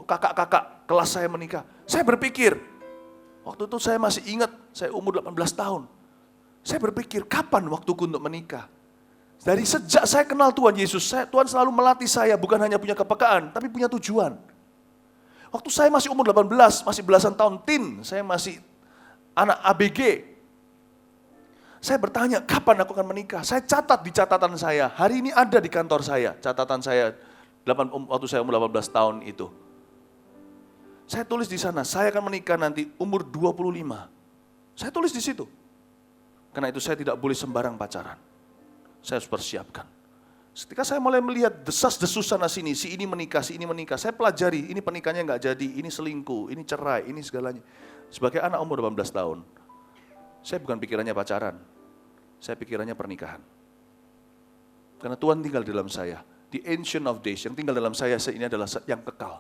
Speaker 1: kakak-kakak kelas saya menikah. Saya berpikir, waktu itu saya masih ingat, saya umur 18 tahun. Saya berpikir, kapan waktuku untuk menikah? Dari sejak saya kenal Tuhan Yesus, Tuhan selalu melatih saya bukan hanya punya kepekaan, tapi punya tujuan. Waktu saya masih umur 18, masih belasan tahun teen, saya masih anak ABG. Saya bertanya, kapan aku akan menikah? Saya catat di catatan saya, hari ini ada di kantor saya, catatan saya waktu saya umur 18 tahun itu. Saya tulis di sana, saya akan menikah nanti umur 25. Saya tulis di situ. Karena itu saya tidak boleh sembarang pacaran. Saya harus persiapkan. Ketika saya mulai melihat desas-desus sana sini, si ini menikah, saya pelajari, ini pernikahannya nggak jadi, ini selingkuh, ini cerai, ini segalanya. Sebagai anak umur 18 tahun, saya bukan pikirannya pacaran, saya pikirannya pernikahan. Karena Tuhan tinggal di dalam saya, the ancient of days, yang tinggal dalam saya ini adalah yang kekal.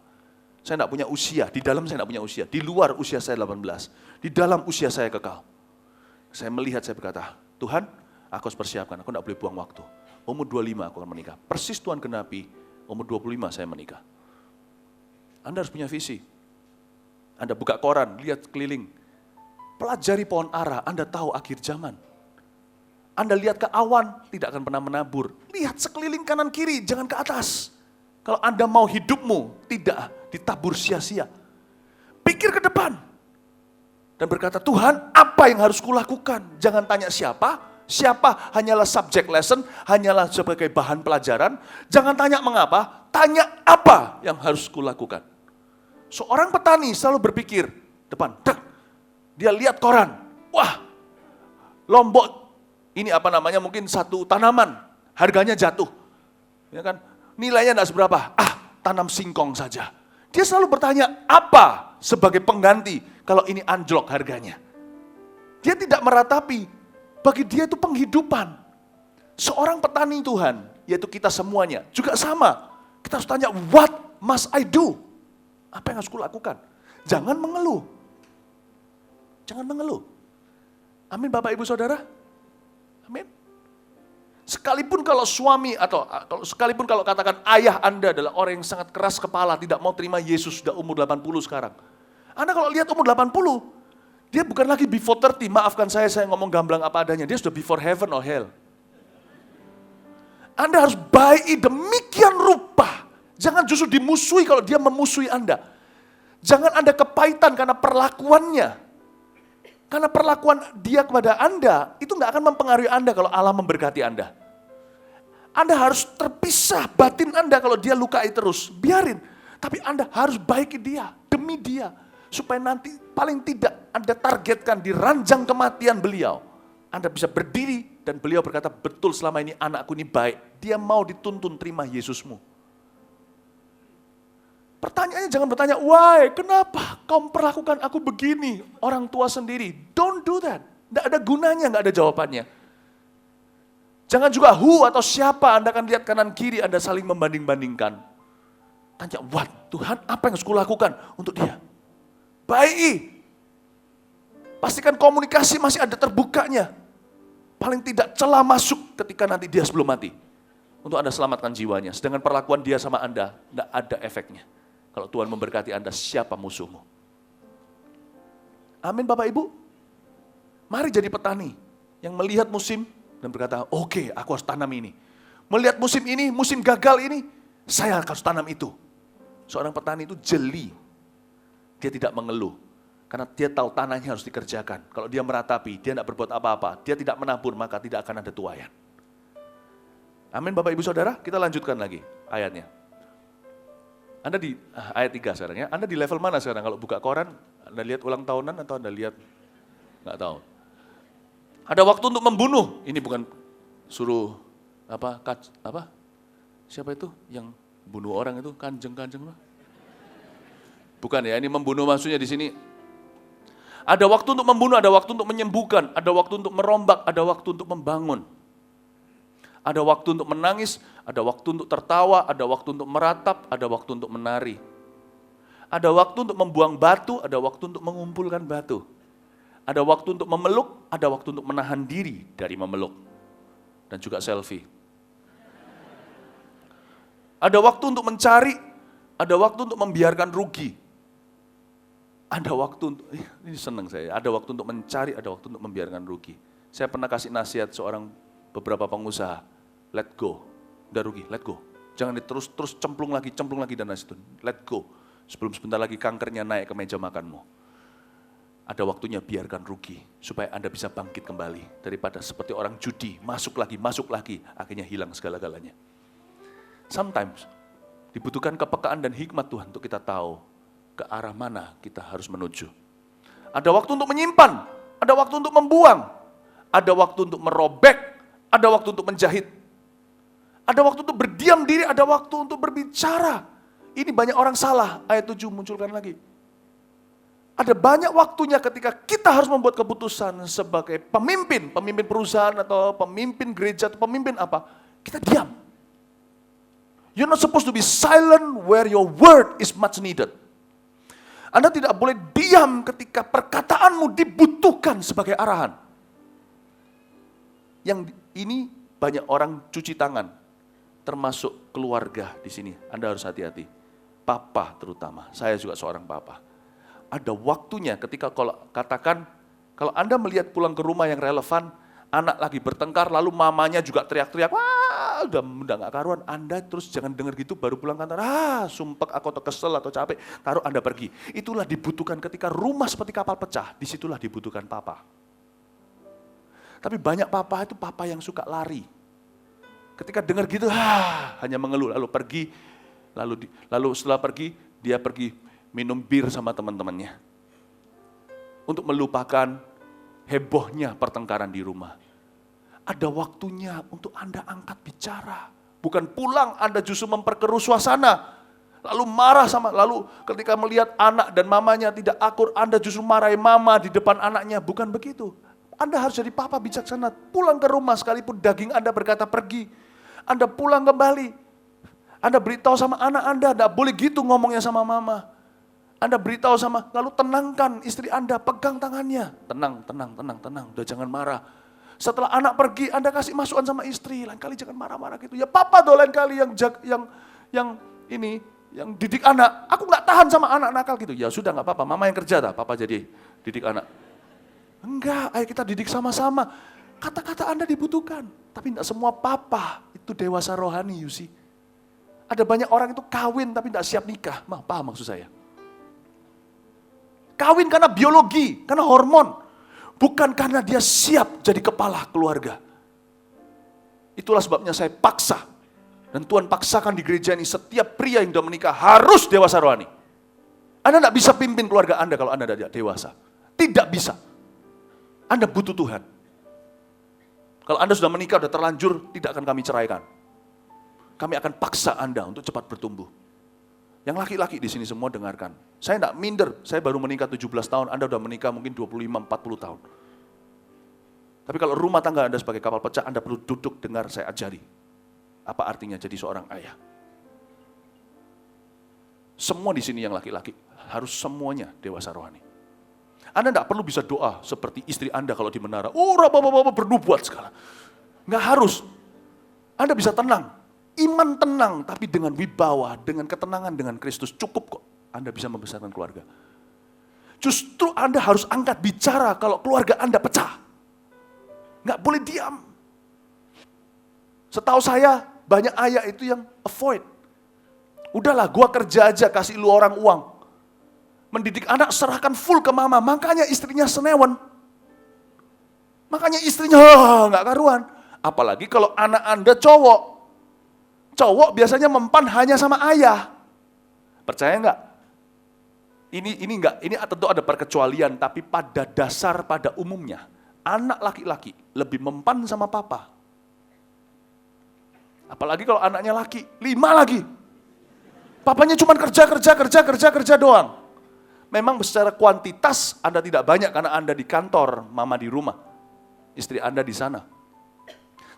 Speaker 1: Saya tidak punya usia, di dalam saya tidak punya usia, di luar usia saya 18, di dalam usia saya kekal. Saya melihat, saya berkata, Tuhan, aku harus persiapkan, aku tidak boleh buang waktu. Umur 25 aku akan menikah. Persis Tuhan genapi, umur 25 saya menikah. Anda harus punya visi. Anda buka koran, lihat keliling. Pelajari pohon ara, Anda tahu akhir zaman. Anda lihat ke awan, tidak akan pernah menabur. Lihat sekeliling kanan kiri, jangan ke atas. Kalau Anda mau hidupmu tidak ditabur sia-sia. Pikir ke depan. Dan berkata, Tuhan, apa yang harus kulakukan? Jangan tanya siapa. Siapa hanyalah subject lesson, hanyalah sebagai bahan pelajaran. Jangan tanya mengapa, tanya apa yang harus kulakukan. Seorang petani selalu berpikir, depan, dia lihat koran, wah, Lombok, ini apa namanya, mungkin satu tanaman, harganya jatuh. Ya kan? Nilainya tidak seberapa, tanam singkong saja. Dia selalu bertanya, apa sebagai pengganti kalau ini anjlok harganya. Dia tidak meratapi, Bagi dia itu penghidupan. Seorang petani Tuhan, yaitu kita semuanya, juga sama. Kita harus tanya, what must I do? Apa yang harus kulakukan? Jangan mengeluh. Jangan mengeluh. Amin Bapak Ibu Saudara? Amin. Sekalipun kalau suami atau sekalipun kalau katakan ayah Anda adalah orang yang sangat keras kepala, tidak mau terima Yesus, sudah umur 80 sekarang. Anda kalau lihat umur 80, dia bukan lagi before 30, maafkan saya ngomong gamblang apa adanya, dia sudah before heaven or hell. Anda harus baik demikian rupa. Jangan justru dimusuhi kalau dia memusuhi Anda. Jangan Anda kepahitan karena perlakuannya. Karena perlakuan dia kepada Anda, itu nggak akan mempengaruhi Anda kalau Allah memberkati Anda. Anda harus terpisah batin Anda kalau dia lukai terus. Biarin. Tapi Anda harus baiki dia, demi dia. Supaya nanti paling tidak Anda targetkan di ranjang kematian beliau. Anda bisa berdiri dan beliau berkata, betul selama ini anakku ini baik. Dia mau dituntun terima Yesusmu. Pertanyaannya jangan bertanya, why, kenapa kau perlakukan aku begini? Orang tua sendiri. Don't do that. Tidak ada gunanya, tidak ada jawabannya. Jangan juga who atau siapa, Anda akan lihat kanan kiri, Anda saling membanding-bandingkan. Tanya, what, Tuhan apa yang harus kulakukan untuk dia? Baik. Pastikan komunikasi masih ada terbukanya. Paling tidak celah masuk ketika nanti dia sebelum mati. Untuk Anda selamatkan jiwanya. Sedangkan perlakuan dia sama Anda, tidak ada efeknya. Kalau Tuhan memberkati Anda, siapa musuhmu? Amin Bapak Ibu. Mari jadi petani yang melihat musim dan berkata, oke, aku harus tanam ini. Melihat musim ini, musim gagal ini, saya harus tanam itu. Seorang petani itu jeli. Dia tidak mengeluh. Karena dia tahu tanahnya harus dikerjakan. Kalau dia meratapi, dia tidak berbuat apa-apa. Dia tidak menabur, maka tidak akan ada tuaian. Amin Bapak Ibu Saudara, kita lanjutkan lagi ayatnya. Anda di ayat 3 sekarang ya. Anda di level mana sekarang? Kalau buka koran, Anda lihat ulang tahunan atau Anda lihat? Nggak tahu. Ada waktu untuk membunuh. Ini bukan suruh apa? Siapa itu yang bunuh orang itu? Kanjeng. Bukan ya, ini membunuh maksudnya di sini. Ada waktu untuk membunuh, ada waktu untuk menyembuhkan, ada waktu untuk merombak, ada waktu untuk membangun. Ada waktu untuk menangis, ada waktu untuk tertawa, ada waktu untuk meratap, ada waktu untuk menari. Ada waktu untuk membuang batu, ada waktu untuk mengumpulkan batu. Ada waktu untuk memeluk, ada waktu untuk menahan diri dari memeluk. Dan juga selfie. Ada waktu untuk mencari, ada waktu untuk membiarkan rugi. Ada waktu untuk, ini senang saya, ada waktu untuk mencari, ada waktu untuk membiarkan rugi. Saya pernah kasih nasihat seorang beberapa pengusaha, let go, udah rugi, let go. Jangan terus cemplung lagi dan itu, let go. Sebelum sebentar lagi kankernya naik ke meja makanmu. Ada waktunya biarkan rugi, supaya Anda bisa bangkit kembali. Daripada seperti orang judi, masuk lagi, akhirnya hilang segala-galanya. Sometimes, dibutuhkan kepekaan dan hikmat Tuhan untuk kita tahu ke arah mana kita harus menuju. Ada waktu untuk menyimpan, ada waktu untuk membuang, ada waktu untuk merobek, ada waktu untuk menjahit, ada waktu untuk berdiam diri, ada waktu untuk berbicara. Ini banyak orang salah, ayat 7 munculkan lagi. Ada banyak waktunya ketika kita harus membuat keputusan sebagai pemimpin perusahaan atau pemimpin gereja atau pemimpin apa, kita diam. You're not supposed to be silent where your word is much needed. Anda tidak boleh diam ketika perkataanmu dibutuhkan sebagai arahan. Yang ini banyak orang cuci tangan, termasuk keluarga di sini. Anda harus hati-hati. Papa terutama, saya juga seorang papa. Ada waktunya ketika kalau Anda melihat pulang ke rumah yang relevan, anak lagi bertengkar, lalu mamanya juga teriak-teriak, wah udah gak karuan, Anda terus jangan dengar gitu baru pulang kantor, sumpek aku atau kesel atau capek, taruh Anda pergi. Itulah dibutuhkan ketika rumah seperti kapal pecah, disitulah dibutuhkan papa. Tapi banyak papa itu papa yang suka lari. Ketika dengar gitu, hanya mengeluh, lalu pergi, lalu setelah pergi, dia pergi minum bir sama teman-temannya. Untuk melupakan hebohnya pertengkaran di rumah. Ada waktunya untuk Anda angkat bicara. Bukan pulang Anda justru memperkeruh suasana. Lalu ketika melihat anak dan mamanya tidak akur, Anda justru marahi mama di depan anaknya. Bukan begitu. Anda harus jadi papa bijaksana. Pulang ke rumah sekalipun daging Anda berkata pergi. Anda pulang kembali. Anda beritahu sama anak Anda, tidak boleh gitu ngomongnya sama mama. Anda beritahu lalu tenangkan istri Anda, pegang tangannya. Tenang, udah jangan marah. Setelah anak pergi, Anda kasih masukan sama istri, lain kali jangan marah-marah gitu. Ya papa dong lain kali yang didik anak. Aku nggak tahan sama anak nakal gitu. Ya sudah nggak apa-apa, mama yang kerja dah, papa jadi didik anak. Enggak, ayo kita didik sama-sama. Kata-kata Anda dibutuhkan, tapi tidak semua papa itu dewasa rohani, you see. Ada banyak orang itu kawin tapi tidak siap nikah. Paham maksud saya? Kawin karena biologi, karena hormon. Bukan karena dia siap jadi kepala keluarga. Itulah sebabnya saya paksa. Dan Tuhan paksakan di gereja ini setiap pria yang sudah menikah harus dewasa rohani. Anda tidak bisa pimpin keluarga Anda kalau Anda tidak dewasa. Tidak bisa. Anda butuh Tuhan. Kalau Anda sudah menikah, sudah terlanjur, tidak akan kami ceraikan. Kami akan paksa Anda untuk cepat bertumbuh. Yang laki-laki di sini semua dengarkan. Saya tidak minder, saya baru menikah 17 tahun, Anda sudah menikah mungkin 25-40 tahun. Tapi kalau rumah tangga Anda sebagai kapal pecah, Anda perlu duduk dengar saya ajari. Apa artinya jadi seorang ayah. Semua di sini yang laki-laki, harus semuanya dewasa rohani. Anda tidak perlu bisa doa seperti istri Anda kalau di menara. Raba-raba bernubuat segala. Nggak harus. Anda bisa tenang. Iman tenang, tapi dengan wibawa, dengan ketenangan, dengan Kristus. Cukup kok, Anda bisa membesarkan keluarga. Justru Anda harus angkat bicara kalau keluarga Anda pecah. Nggak boleh diam. Setahu saya, banyak ayah itu yang avoid. Udahlah, gua kerja aja, kasih lu orang uang. Mendidik anak, serahkan full ke mama. Makanya istrinya senewan. Makanya istrinya nggak karuan. Apalagi kalau anak Anda cowok. Cowok biasanya mempan hanya sama ayah. Percaya enggak? Ini tentu ada perkecualian, tapi pada dasar, pada umumnya, anak laki-laki lebih mempan sama papa. Apalagi kalau anaknya laki, 5 lagi. Papanya cuma kerja doang. Memang secara kuantitas Anda tidak banyak karena Anda di kantor, mama di rumah. Istri Anda di sana.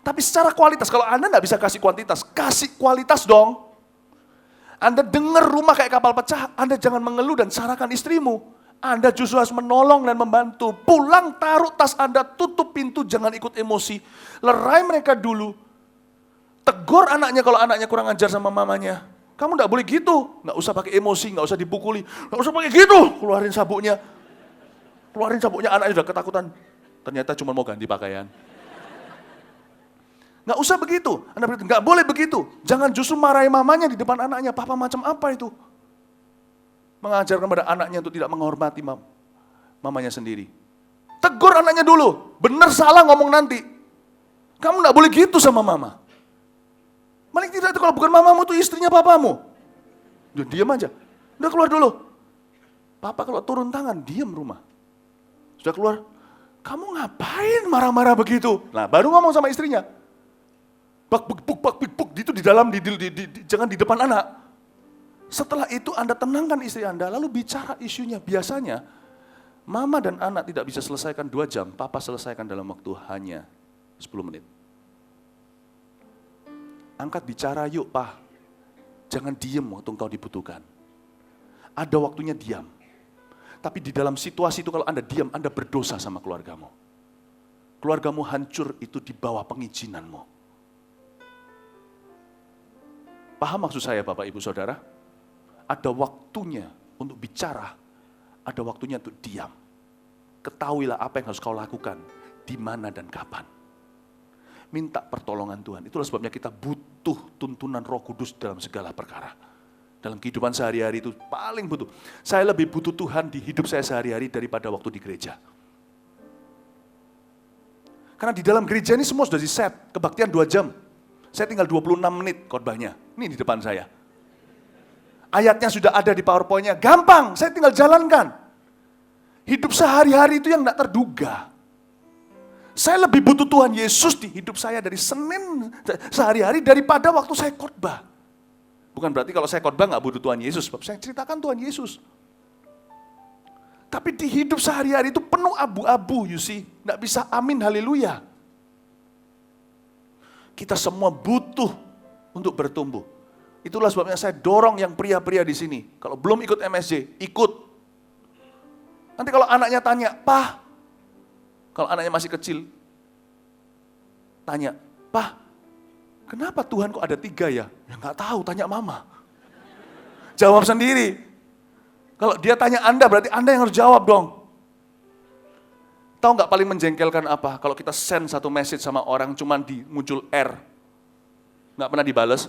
Speaker 1: Tapi secara kualitas, kalau Anda tidak bisa kasih kuantitas, kasih kualitas dong. Anda dengar rumah kayak kapal pecah, Anda jangan mengeluh dan salahkan istrimu. Anda justru harus menolong dan membantu. Pulang, taruh tas Anda, tutup pintu, jangan ikut emosi. Lerai mereka dulu. Tegur anaknya kalau anaknya kurang ajar sama mamanya. Kamu tidak boleh gitu, nggak usah pakai emosi, nggak usah dipukuli, nggak usah pakai gitu. Keluarin sabuknya, anaknya sudah ketakutan. Ternyata cuma mau ganti pakaian. Nggak usah begitu, nggak boleh begitu. Jangan justru marahi mamanya di depan anaknya. Papa macam apa itu? Mengajarkan pada anaknya untuk tidak menghormati mamanya sendiri. Tegur anaknya dulu, benar salah ngomong nanti. Kamu nggak boleh gitu sama mama. Paling tidak itu kalau bukan mamamu itu istrinya papamu. Udah diam aja, udah keluar dulu. Papa kalau turun tangan, diam rumah. Sudah keluar, kamu ngapain marah-marah begitu? Nah baru ngomong sama istrinya. Bak itu di dalam, jangan di depan anak. Setelah itu Anda tenangkan istri Anda, lalu bicara isunya. Biasanya, mama dan anak tidak bisa selesaikan 2 jam, papa selesaikan dalam waktu hanya 10 menit. Angkat bicara yuk pak, jangan diem waktu engkau dibutuhkan. Ada waktunya diam. Tapi di dalam situasi itu kalau Anda diam, Anda berdosa sama keluargamu. Keluargamu hancur itu di bawah pengizinanmu. Paham maksud saya Bapak Ibu Saudara? Ada waktunya untuk bicara, ada waktunya untuk diam. Ketahuilah apa yang harus kau lakukan, di mana dan kapan. Minta pertolongan Tuhan. Itulah sebabnya kita butuh tuntunan Roh Kudus dalam segala perkara. Dalam kehidupan sehari-hari itu paling butuh. Saya lebih butuh Tuhan di hidup saya sehari-hari daripada waktu di gereja. Karena di dalam gereja ini semua sudah di-set, kebaktian 2 jam. Saya tinggal 26 menit khotbahnya. Ini di depan saya. Ayatnya sudah ada di PowerPoint-nya. Gampang, saya tinggal jalankan. Hidup sehari-hari itu yang tidak terduga. Saya lebih butuh Tuhan Yesus di hidup saya dari Senin sehari-hari daripada waktu saya khotbah. Bukan berarti kalau saya khotbah nggak butuh Tuhan Yesus. Sebab saya ceritakan Tuhan Yesus. Tapi di hidup sehari-hari itu penuh abu-abu, you see. Nggak bisa amin, haleluya. Kita semua butuh untuk bertumbuh. Itulah sebabnya saya dorong yang pria-pria di sini. Kalau belum ikut MSJ, ikut. Nanti kalau anaknya tanya, "Pah," kalau anaknya masih kecil, tanya, "Pah, kenapa Tuhan kok ada 3 ya?" Ya nggak tahu, tanya mama. Jawab sendiri. Kalau dia tanya Anda, berarti Anda yang harus jawab dong. Tahu nggak paling menjengkelkan apa? Kalau kita send satu message sama orang, cuman muncul R. Nggak pernah dibales.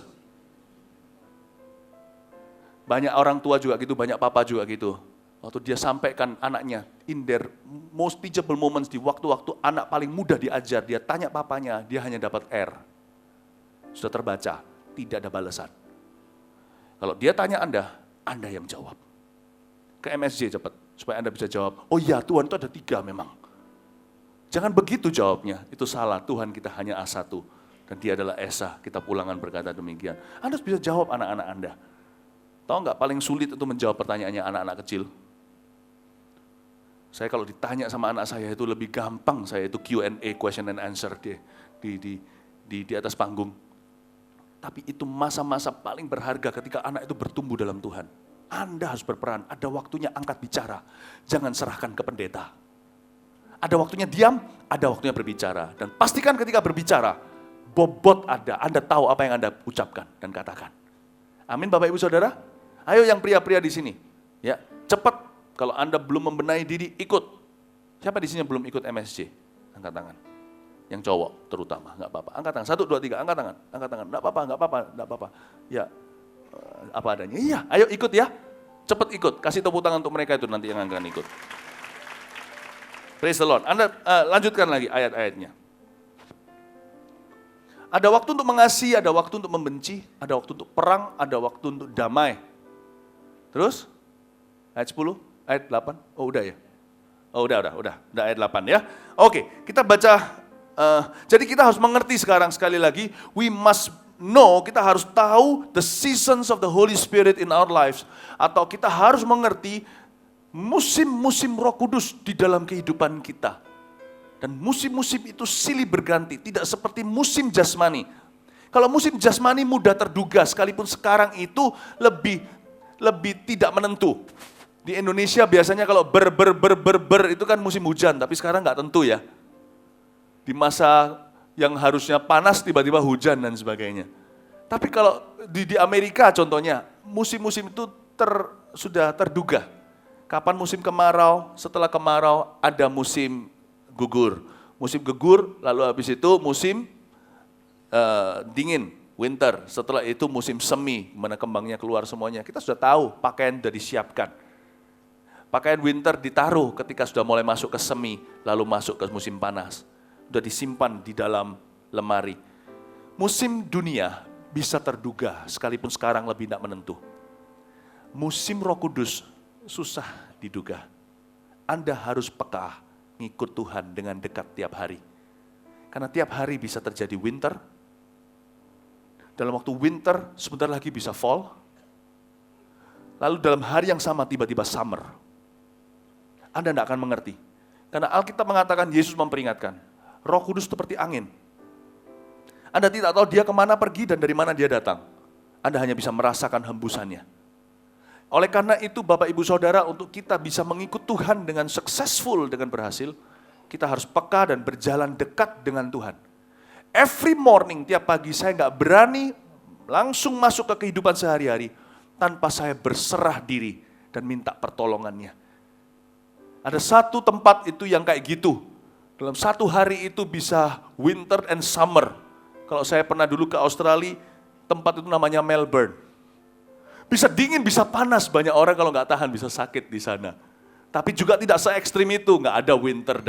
Speaker 1: Banyak orang tua juga gitu, banyak papa juga gitu. Waktu dia sampaikan anaknya, in their most teachable moments, di waktu-waktu anak paling mudah diajar, dia tanya papanya, dia hanya dapat R. Sudah terbaca, tidak ada balasan. Kalau dia tanya Anda yang jawab. Ke MSJ cepat, supaya Anda bisa jawab, "Oh iya, Tuhan itu ada 3 memang." Jangan begitu jawabnya, itu salah. Tuhan kita hanya A1, dan dia adalah Esa. Kita Pulangan berkata demikian. Anda harus bisa jawab anak-anak Anda. Tahu nggak paling sulit itu menjawab pertanyaannya anak-anak kecil? Saya kalau ditanya sama anak saya itu lebih gampang, saya itu Q&A, question and answer di atas panggung. Tapi itu masa-masa paling berharga ketika anak itu bertumbuh dalam Tuhan. Anda harus berperan, ada waktunya angkat bicara, jangan serahkan ke pendeta. Ada waktunya diam, ada waktunya berbicara. Dan pastikan ketika berbicara, bobot Anda tahu apa yang Anda ucapkan dan katakan. Amin Bapak Ibu Saudara? Ayo yang pria-pria di sini, ya cepat. Kalau Anda belum membenahi diri, ikut. Siapa di sini yang belum ikut MSJ? Angkat tangan. Yang cowok terutama, nggak apa-apa. Angkat tangan, 1, 2, 3, angkat tangan. Nggak apa-apa. Ya, apa adanya. Iya, ayo ikut ya. Cepat ikut, kasih tepuk tangan untuk mereka itu nanti yang akan ikut. Praise the Lord. Anda lanjutkan lagi ayat-ayatnya. Ada waktu untuk mengasihi, ada waktu untuk membenci, ada waktu untuk perang, ada waktu untuk damai. Terus, ayat 10, ayat 8, oh udah ya? Oh udah ayat 8 ya. Oke, kita baca, jadi kita harus mengerti sekarang sekali lagi, we must know, kita harus tahu the seasons of the Holy Spirit in our lives. Atau kita harus mengerti musim-musim Roh Kudus di dalam kehidupan kita. Dan musim-musim itu silih berganti, tidak seperti musim jasmani. Kalau musim jasmani mudah terduga, sekalipun sekarang itu lebih tidak menentu. Di Indonesia biasanya kalau itu kan musim hujan, tapi sekarang nggak tentu ya. Di masa yang harusnya panas tiba-tiba hujan dan sebagainya. Tapi kalau di Amerika contohnya, musim-musim itu sudah terduga. Kapan musim kemarau, setelah kemarau ada musim gugur. Musim gugur, lalu habis itu musim dingin, winter. Setelah itu musim semi, mana kembangnya keluar semuanya. Kita sudah tahu, pakaian sudah disiapkan. Pakaian winter ditaruh ketika sudah mulai masuk ke semi, lalu masuk ke musim panas. Sudah disimpan di dalam lemari. Musim dunia bisa terduga, sekalipun sekarang lebih tidak menentu. Musim Roh Kudus susah diduga. Anda harus peka, ngikut Tuhan dengan dekat tiap hari. Karena tiap hari bisa terjadi winter. Dalam waktu winter, sebentar lagi bisa fall. Lalu dalam hari yang sama tiba-tiba summer. Anda tidak akan mengerti. Karena Alkitab mengatakan, Yesus memperingatkan, Roh Kudus seperti angin. Anda tidak tahu dia kemana pergi dan dari mana dia datang. Anda hanya bisa merasakan hembusannya. Oleh karena itu Bapak Ibu Saudara, untuk kita bisa mengikut Tuhan dengan successful, dengan berhasil, kita harus peka dan berjalan dekat dengan Tuhan. Every morning, tiap pagi saya nggak berani langsung masuk ke kehidupan sehari-hari tanpa saya berserah diri dan minta pertolongannya. Ada satu tempat itu yang kayak gitu. Dalam satu hari itu bisa winter and summer. Kalau saya pernah dulu ke Australia, tempat itu namanya Melbourne. Bisa dingin, bisa panas, banyak orang kalau nggak tahan bisa sakit di sana. Tapi juga tidak se-ekstrim itu, nggak ada winter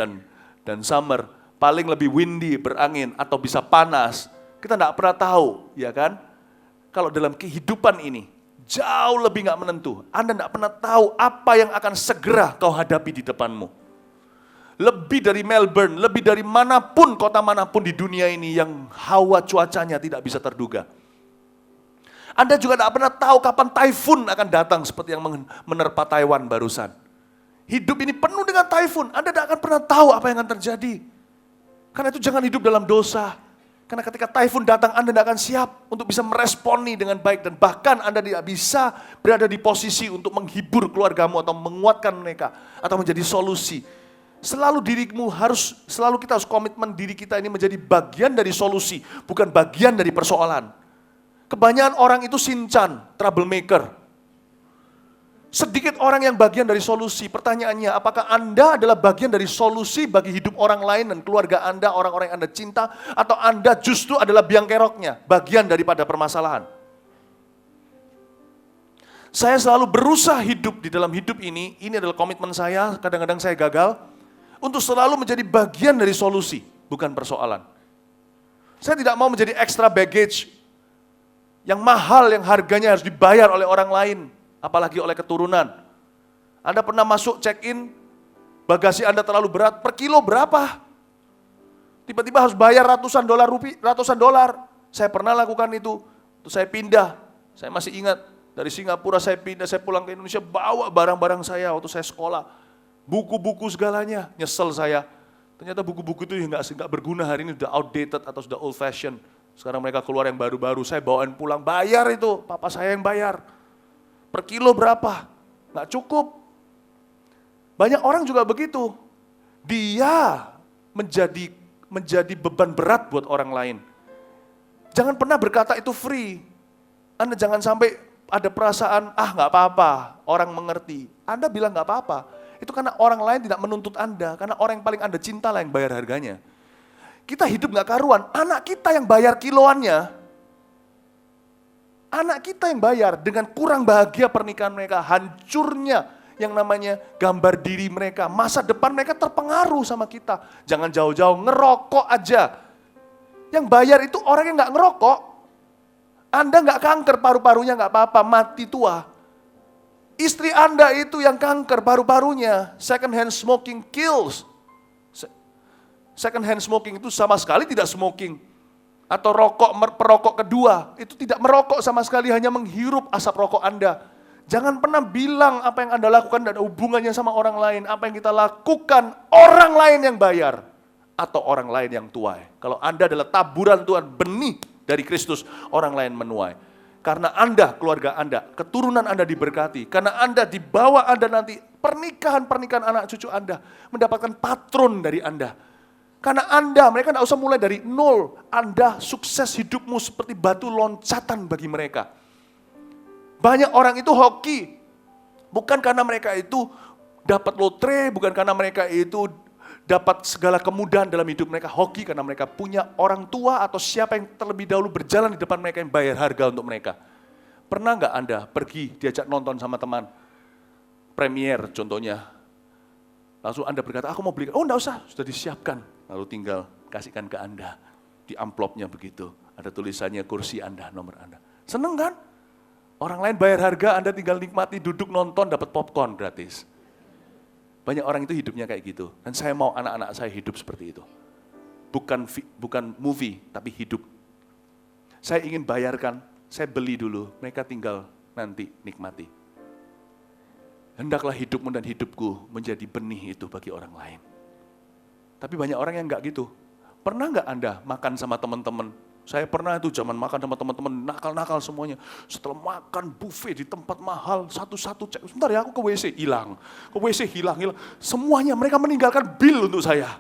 Speaker 1: dan summer. Paling lebih windy, berangin, atau bisa panas. Kita nggak pernah tahu, ya kan? Kalau dalam kehidupan ini, jauh lebih nggak menentu. Anda nggak pernah tahu apa yang akan segera kau hadapi di depanmu. Lebih dari Melbourne, lebih dari manapun, kota manapun di dunia ini yang hawa cuacanya tidak bisa terduga. Anda juga tidak pernah tahu kapan typhoon akan datang seperti yang menerpa Taiwan barusan. Hidup ini penuh dengan taifun, Anda tidak akan pernah tahu apa yang akan terjadi. Karena itu jangan hidup dalam dosa. Karena ketika taifun datang, Anda tidak akan siap untuk bisa meresponi dengan baik. Dan bahkan Anda tidak bisa berada di posisi untuk menghibur keluargamu atau menguatkan mereka. Atau menjadi solusi. Selalu kita harus komitmen diri kita ini menjadi bagian dari solusi. Bukan bagian dari persoalan. Kebanyakan orang itu sinchan, troublemaker. Sedikit orang yang bagian dari solusi. Pertanyaannya, apakah Anda adalah bagian dari solusi bagi hidup orang lain dan keluarga Anda, orang-orang yang Anda cinta, atau Anda justru adalah biang keroknya, bagian daripada permasalahan? Saya selalu berusaha hidup di dalam hidup ini adalah komitmen saya, kadang-kadang saya gagal, untuk selalu menjadi bagian dari solusi, bukan persoalan. Saya tidak mau menjadi extra baggage, yang mahal, yang harganya harus dibayar oleh orang lain. Apalagi oleh keturunan. Anda pernah masuk check-in, bagasi Anda terlalu berat, per kilo berapa? Tiba-tiba harus bayar ratusan dolar. Saya pernah lakukan itu. Terus saya pindah. Saya masih ingat, dari Singapura saya pindah, saya pulang ke Indonesia, bawa barang-barang saya waktu saya sekolah. Buku-buku segalanya, nyesel saya. Ternyata buku-buku itu nggak berguna, hari ini sudah outdated atau sudah old fashion. Sekarang mereka keluar yang baru-baru, saya bawain pulang, bayar itu, papa saya yang bayar. Per kilo berapa? Nggak cukup. Banyak orang juga begitu. Dia menjadi beban berat buat orang lain. Jangan pernah berkata itu free. Anda jangan sampai ada perasaan, nggak apa-apa, orang mengerti. Anda bilang nggak apa-apa. Itu karena orang lain tidak menuntut Anda. Karena orang yang paling Anda cinta lah yang bayar harganya. Kita hidup nggak karuan, anak kita yang bayar kiloannya. Anak kita yang bayar dengan kurang bahagia pernikahan mereka, hancurnya yang namanya gambar diri mereka, masa depan mereka terpengaruh sama kita. Jangan jauh-jauh, ngerokok aja. Yang bayar itu orang yang nggak ngerokok. Anda nggak kanker paru-parunya nggak apa-apa, mati tua. Istri Anda itu yang kanker paru-parunya, second hand smoking kills. Second hand smoking itu sama sekali tidak smoking. Atau perokok kedua, itu tidak merokok sama sekali, hanya menghirup asap rokok Anda. Jangan pernah bilang apa yang Anda lakukan tidak ada hubungannya sama orang lain. Apa yang kita lakukan, orang lain yang bayar. Atau orang lain yang tuai. Kalau Anda adalah taburan Tuhan, benih dari Kristus, orang lain menuai. Karena Anda, keluarga Anda, keturunan Anda diberkati. Karena Anda, dibawa Anda nanti, pernikahan anak cucu Anda, mendapatkan patron dari Anda. Karena Anda, mereka tidak usah mulai dari nol. Anda sukses hidupmu seperti batu loncatan bagi mereka. Banyak orang itu hoki. Bukan karena mereka itu dapat lotre, bukan karena mereka itu dapat segala kemudahan dalam hidup mereka. Hoki karena mereka punya orang tua atau siapa yang terlebih dahulu berjalan di depan mereka yang bayar harga untuk mereka. Pernah nggak Anda pergi diajak nonton sama teman? Premier contohnya. Langsung Anda berkata, aku mau beli. Oh enggak usah, sudah disiapkan. Lalu tinggal kasihkan ke Anda. Di amplopnya begitu. Ada tulisannya kursi Anda, nomor Anda. Seneng kan? Orang lain bayar harga, Anda tinggal nikmati, duduk nonton, dapat popcorn gratis. Banyak orang itu hidupnya kayak gitu. Dan saya mau anak-anak saya hidup seperti itu. Bukan movie, tapi hidup. Saya ingin bayarkan, saya beli dulu. Mereka tinggal nanti nikmati. Hendaklah hidupmu dan hidupku menjadi benih itu bagi orang lain. Tapi banyak orang yang enggak gitu. Pernah enggak Anda makan sama teman-teman? Saya pernah itu zaman makan sama teman-teman, nakal-nakal semuanya. Setelah makan buffet di tempat mahal, satu-satu cek, sebentar ya aku ke WC, hilang. Ke WC hilang. Semuanya mereka meninggalkan bill untuk saya.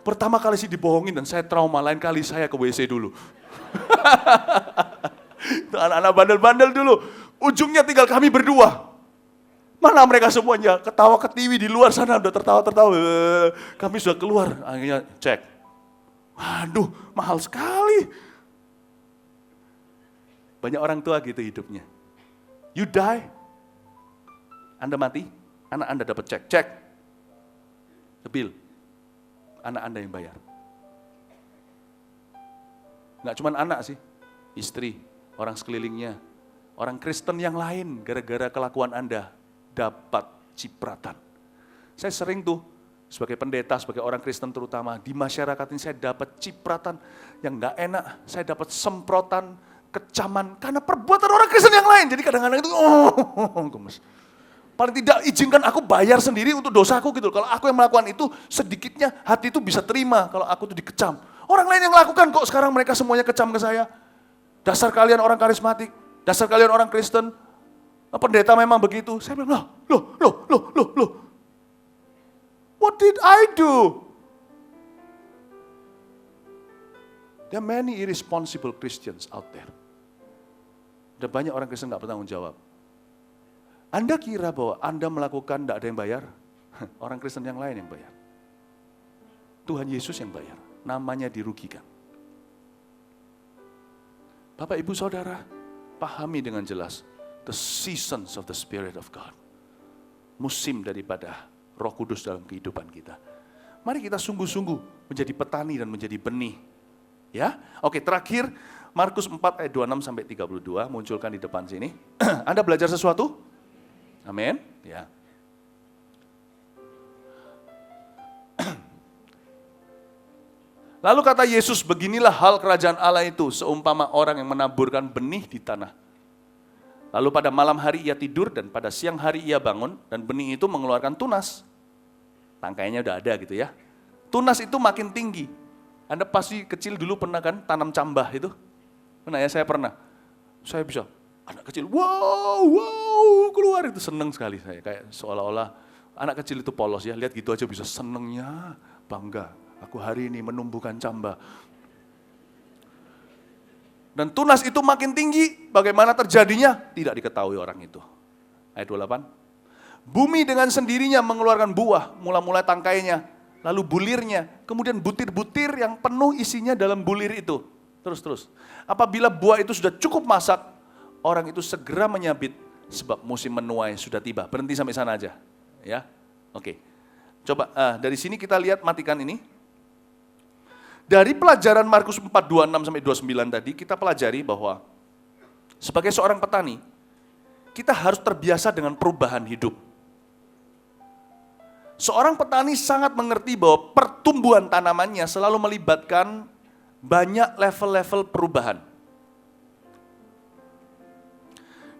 Speaker 1: Pertama kali sih dibohongin dan saya trauma, lain kali saya ke WC dulu. Itu anak-anak bandel-bandel dulu. Ujungnya tinggal kami berdua. Mana mereka semuanya? Ketawa ketiwi di luar sana, udah tertawa-tertawa. Kami sudah keluar, akhirnya cek. Waduh, mahal sekali. Banyak orang tua gitu hidupnya. You die, Anda mati, anak Anda dapat cek. Bill, anak Anda yang bayar. Nggak cuma anak sih, istri, orang sekelilingnya, orang Kristen yang lain gara-gara kelakuan Anda dapat cipratan. Saya sering tuh sebagai pendeta, sebagai orang Kristen terutama, di masyarakat ini saya dapat cipratan yang nggak enak, saya dapat semprotan, kecaman, karena perbuatan orang Kristen yang lain. Jadi kadang-kadang itu, gemes. Paling tidak izinkan aku bayar sendiri untuk dosaku gitu. Kalau aku yang melakukan itu, sedikitnya hati itu bisa terima kalau aku itu dikecam. Orang lain yang lakukan kok sekarang mereka semuanya kecam ke saya. Dasar kalian orang karismatik, dasar kalian orang Kristen, pendeta memang begitu. Saya bilang, loh. What did I do? There are many irresponsible Christians out there. Dan banyak orang Kristen nggak bertanggung jawab. Anda kira bahwa Anda melakukan tidak ada yang bayar? Orang Kristen yang lain yang bayar. Tuhan Yesus yang bayar. Namanya dirugikan. Bapak, Ibu, Saudara, pahami dengan jelas. The seasons of the Spirit of God. Musim daripada Roh Kudus dalam kehidupan kita. Mari kita sungguh-sungguh menjadi petani dan menjadi benih. Ya, oke, terakhir Markus 4 ayat 26 sampai 32 munculkan di depan sini. Anda belajar sesuatu? Amin. Ya. Lalu kata Yesus, beginilah hal kerajaan Allah itu, seumpama orang yang menaburkan benih di tanah. Lalu pada malam hari ia tidur dan pada siang hari ia bangun dan benih itu mengeluarkan tunas. Tangkainya udah ada gitu ya. Tunas itu makin tinggi. Anda pasti kecil dulu pernah kan tanam cambah itu? Pernah ya, saya pernah. Saya bisa, anak kecil, wow, keluar itu seneng sekali saya. Kayak seolah-olah anak kecil itu polos ya, lihat gitu aja bisa senengnya, bangga. Aku hari ini menumbuhkan cambah. Dan tunas itu makin tinggi, bagaimana terjadinya? Tidak diketahui orang itu. Ayat 28. Bumi dengan sendirinya mengeluarkan buah, mula-mula tangkainya, lalu bulirnya, kemudian butir-butir yang penuh isinya dalam bulir itu. Terus. Apabila buah itu sudah cukup masak, orang itu segera menyabit sebab musim menuai sudah tiba. Berhenti sampai sana aja. Ya, oke. Coba dari sini kita lihat, matikan ini. Dari pelajaran Markus 4, 26 sampai 29 tadi, kita pelajari bahwa sebagai seorang petani, kita harus terbiasa dengan perubahan hidup. Seorang petani sangat mengerti bahwa pertumbuhan tanamannya selalu melibatkan banyak level-level perubahan.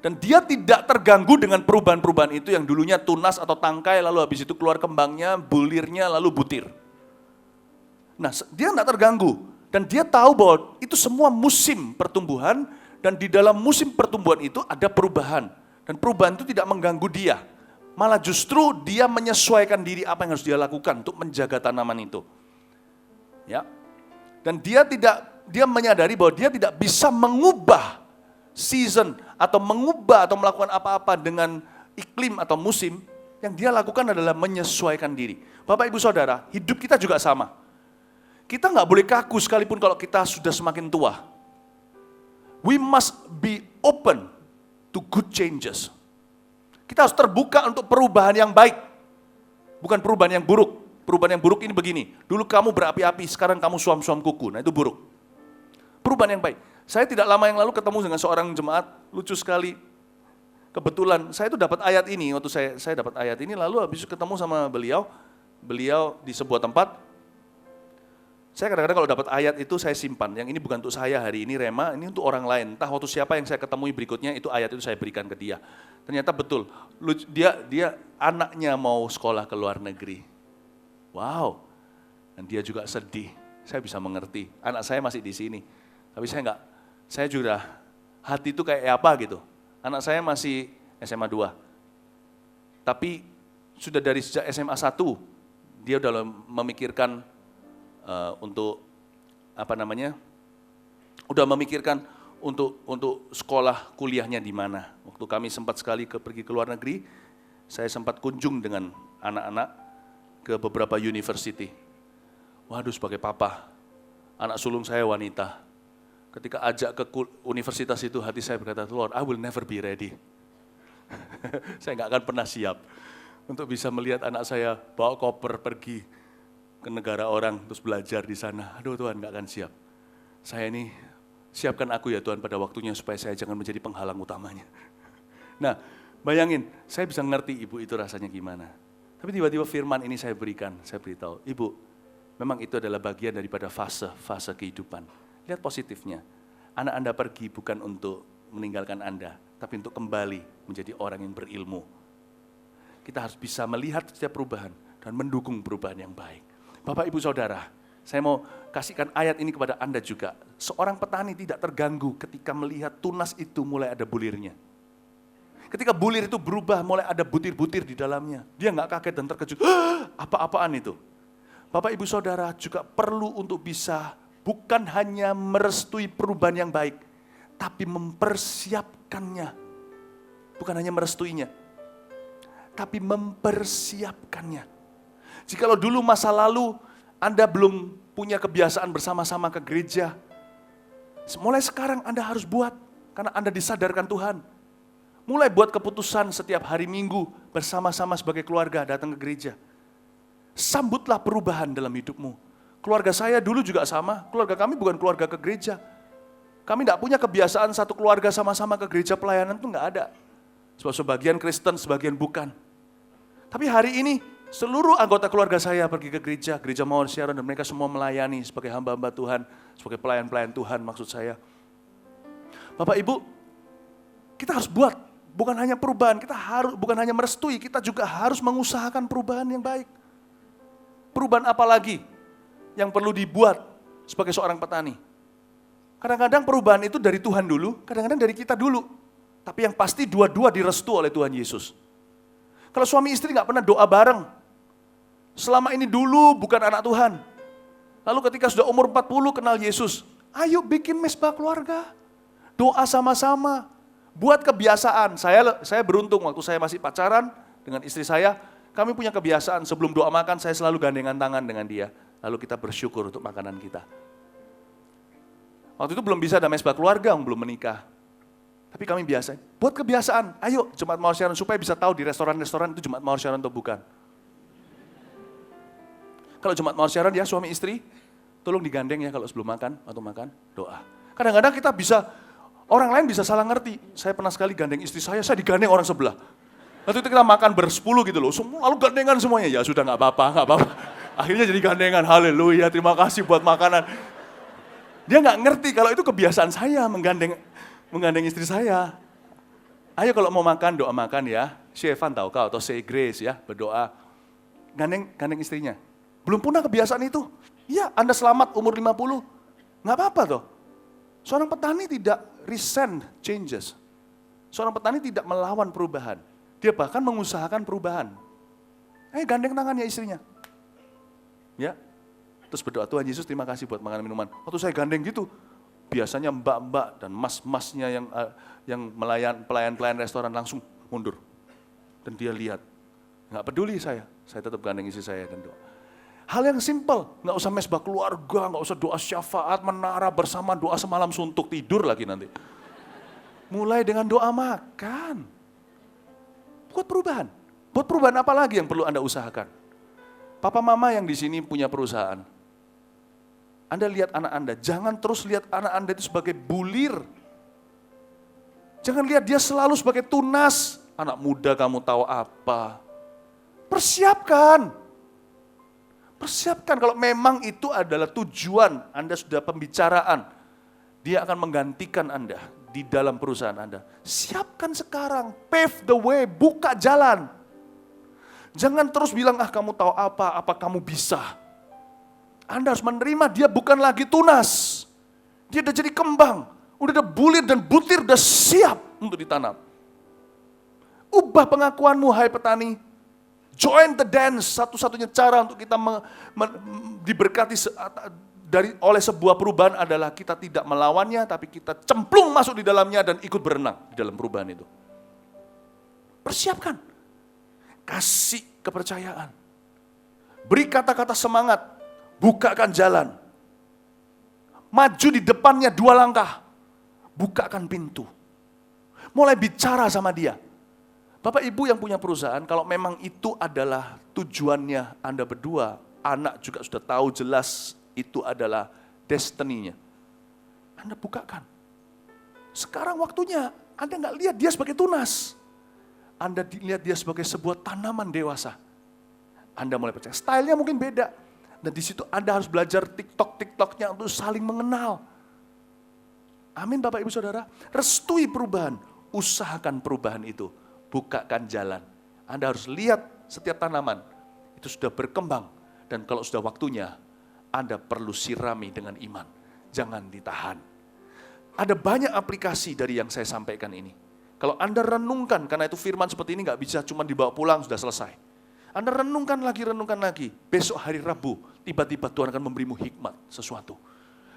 Speaker 1: Dan dia tidak terganggu dengan perubahan-perubahan itu yang dulunya tunas atau tangkai, lalu habis itu keluar kembangnya, bulirnya, lalu butir. Nah, dia tidak terganggu. Dan dia tahu bahwa itu semua musim pertumbuhan, dan di dalam musim pertumbuhan itu ada perubahan. Dan perubahan itu tidak mengganggu dia. Malah justru dia menyesuaikan diri apa yang harus dia lakukan untuk menjaga tanaman itu. Ya. Dan dia menyadari bahwa dia tidak bisa mengubah season atau mengubah atau melakukan apa-apa dengan iklim atau musim. Yang dia lakukan adalah menyesuaikan diri. Bapak, Ibu, Saudara, hidup kita juga sama. Kita nggak boleh kaku sekalipun kalau kita sudah semakin tua. We must be open to good changes. Kita harus terbuka untuk perubahan yang baik. Bukan perubahan yang buruk. Perubahan yang buruk ini begini. Dulu kamu berapi-api, sekarang kamu suam-suam kuku. Nah itu buruk. Perubahan yang baik. Saya tidak lama yang lalu ketemu dengan seorang jemaat, lucu sekali. Kebetulan saya itu dapat ayat ini, waktu saya dapat ayat ini, lalu habis ketemu sama beliau di sebuah tempat. Saya kadang-kadang kalau dapat ayat itu saya simpan, yang ini bukan untuk saya hari ini Rema, ini untuk orang lain. Entah waktu siapa yang saya ketemui berikutnya, itu ayat itu saya berikan ke dia. Ternyata betul, dia anaknya mau sekolah ke luar negeri. Wow, dan dia juga sedih, saya bisa mengerti. Anak saya masih di sini, tapi saya juga hati itu kayak apa gitu. Anak saya masih SMA 2, tapi sudah dari sejak SMA 1, dia udah memikirkan udah memikirkan untuk sekolah kuliahnya di mana. Waktu kami sempat sekali pergi ke luar negeri, saya sempat kunjung dengan anak-anak ke beberapa university. Waduh, sebagai papa, anak sulung saya wanita. Ketika ajak ke universitas itu, hati saya berkata, Lord, I will never be ready. Saya nggak akan pernah siap untuk bisa melihat anak saya bawa koper pergi ke negara orang, terus belajar di sana. Aduh Tuhan, gak akan siap. Saya ini, siapkan aku ya Tuhan pada waktunya supaya saya jangan menjadi penghalang utamanya. Nah, bayangin, saya bisa ngerti ibu itu rasanya gimana. Tapi tiba-tiba firman ini saya beritahu, ibu, memang itu adalah bagian daripada fase kehidupan. Lihat positifnya, anak Anda pergi bukan untuk meninggalkan Anda, tapi untuk kembali menjadi orang yang berilmu. kita harus bisa melihat setiap perubahan dan mendukung perubahan yang baik. Bapak, Ibu, Saudara, saya mau kasihkan ayat ini kepada Anda juga. Seorang petani tidak terganggu ketika melihat tunas itu mulai ada bulirnya. Ketika bulir itu berubah, mulai ada butir-butir di dalamnya. Dia nggak kaget dan terkejut, apa-apaan itu? Bapak, Ibu, Saudara juga perlu untuk bisa bukan hanya merestui perubahan yang baik, tapi mempersiapkannya. Bukan hanya merestuinya, tapi mempersiapkannya. Jikalau dulu masa lalu Anda belum punya kebiasaan bersama-sama ke gereja, mulai sekarang Anda harus buat, karena Anda disadarkan Tuhan. Mulai buat keputusan setiap hari Minggu bersama-sama sebagai keluarga datang ke gereja. Sambutlah perubahan dalam hidupmu. Keluarga saya dulu juga sama, keluarga kami bukan keluarga ke gereja. Kami tidak punya kebiasaan satu keluarga sama-sama ke gereja pelayanan, itu nggak ada. Sebab sebagian Kristen, sebagian bukan. Tapi hari ini seluruh anggota keluarga saya pergi ke gereja, gereja Mawar Siaran, dan mereka semua melayani sebagai hamba-hamba Tuhan, sebagai pelayan-pelayan Tuhan maksud saya. Bapak Ibu, kita harus buat, bukan hanya perubahan, bukan hanya merestui, kita juga harus mengusahakan perubahan yang baik. Perubahan apa lagi yang perlu dibuat sebagai seorang petani? Kadang-kadang perubahan itu dari Tuhan dulu, kadang-kadang dari kita dulu. Tapi yang pasti dua-dua direstu oleh Tuhan Yesus. Kalau suami istri nggak pernah doa bareng, selama ini dulu bukan anak Tuhan. Lalu ketika sudah umur 40 kenal Yesus, ayo bikin mesbah keluarga. Doa sama-sama, buat kebiasaan. Saya beruntung waktu saya masih pacaran dengan istri saya, kami punya kebiasaan sebelum doa makan saya selalu gandengan tangan dengan dia. Lalu kita bersyukur untuk makanan kita. Waktu itu belum bisa ada mesbah keluarga, belum menikah. Tapi kami biasa, buat kebiasaan, ayo Jemaat Mawar Siaran supaya bisa tahu di restoran-restoran itu Jemaat Mawar Siaran atau bukan. Kalau Jemaat Mawar Siaran ya suami istri, tolong digandeng ya kalau sebelum makan atau makan, doa. Kadang-kadang kita bisa, orang lain bisa salah ngerti. Saya pernah sekali gandeng istri saya digandeng orang sebelah. Waktu itu kita makan bersepuluh gitu loh, lalu gandengan semuanya, ya sudah nggak apa-apa. Akhirnya jadi gandengan, haleluya, terima kasih buat makanan. Dia nggak ngerti kalau itu kebiasaan saya menggandeng istri saya. Ayo kalau mau makan, doa makan ya. Evan tahu kau, atau say grace ya, berdoa. Gandeng istrinya. Belum pernah kebiasaan itu. Ya, Anda selamat umur 50. Nggak apa-apa toh. Seorang petani tidak resent changes. Seorang petani tidak melawan perubahan. Dia bahkan mengusahakan perubahan. Gandeng tangannya istrinya. Ya. Terus berdoa, Tuhan Yesus terima kasih buat makanan minuman. Waktu saya gandeng gitu, biasanya mbak-mbak dan mas-masnya yang pelayan-pelayan restoran langsung mundur. Dan dia lihat, nggak peduli saya tetap gandeng istri saya dan doa. Hal yang simpel, nggak usah mesbah keluarga, nggak usah doa syafaat, menara bersama, doa semalam suntuk, tidur lagi nanti. Mulai dengan doa makan. Buat perubahan apa lagi yang perlu Anda usahakan? Papa mama yang di sini punya perusahaan. Anda lihat anak Anda, jangan terus lihat anak Anda itu sebagai bulir. Jangan lihat dia selalu sebagai tunas. Anak muda kamu tahu apa? Persiapkan kalau memang itu adalah tujuan Anda sudah pembicaraan. Dia akan menggantikan Anda di dalam perusahaan Anda. Siapkan sekarang, pave the way, buka jalan. Jangan terus bilang, kamu tahu apa kamu bisa. Anda harus menerima dia bukan lagi tunas. Dia udah jadi kembang, udah ada bulir dan butir, udah siap untuk ditanam. Ubah pengakuanmu, hai petani. Join the dance, satu-satunya cara untuk kita diberkati oleh sebuah perubahan adalah kita tidak melawannya, tapi kita cemplung masuk di dalamnya dan ikut berenang di dalam perubahan itu. Persiapkan. Kasih kepercayaan. Beri kata-kata semangat. Bukakan jalan. Maju di depannya 2 langkah. Bukakan pintu. Mulai bicara sama dia. Bapak Ibu yang punya perusahaan, kalau memang itu adalah tujuannya Anda berdua, anak juga sudah tahu jelas itu adalah destiny-nya. Anda bukakan. Sekarang waktunya, Anda nggak lihat dia sebagai tunas. Anda lihat dia sebagai sebuah tanaman dewasa. Anda mulai percaya. Stylenya mungkin beda. Dan di situ Anda harus belajar TikTok-TikToknya untuk saling mengenal. Amin Bapak Ibu Saudara. Restui perubahan. Usahakan perubahan itu. Bukakan jalan. Anda harus lihat setiap tanaman, itu sudah berkembang. Dan kalau sudah waktunya, Anda perlu sirami dengan iman. Jangan ditahan. Ada banyak aplikasi dari yang saya sampaikan ini. Kalau Anda renungkan, karena itu firman seperti ini nggak bisa cuma dibawa pulang, sudah selesai. Anda renungkan lagi. Besok hari Rabu, tiba-tiba Tuhan akan memberimu hikmat sesuatu.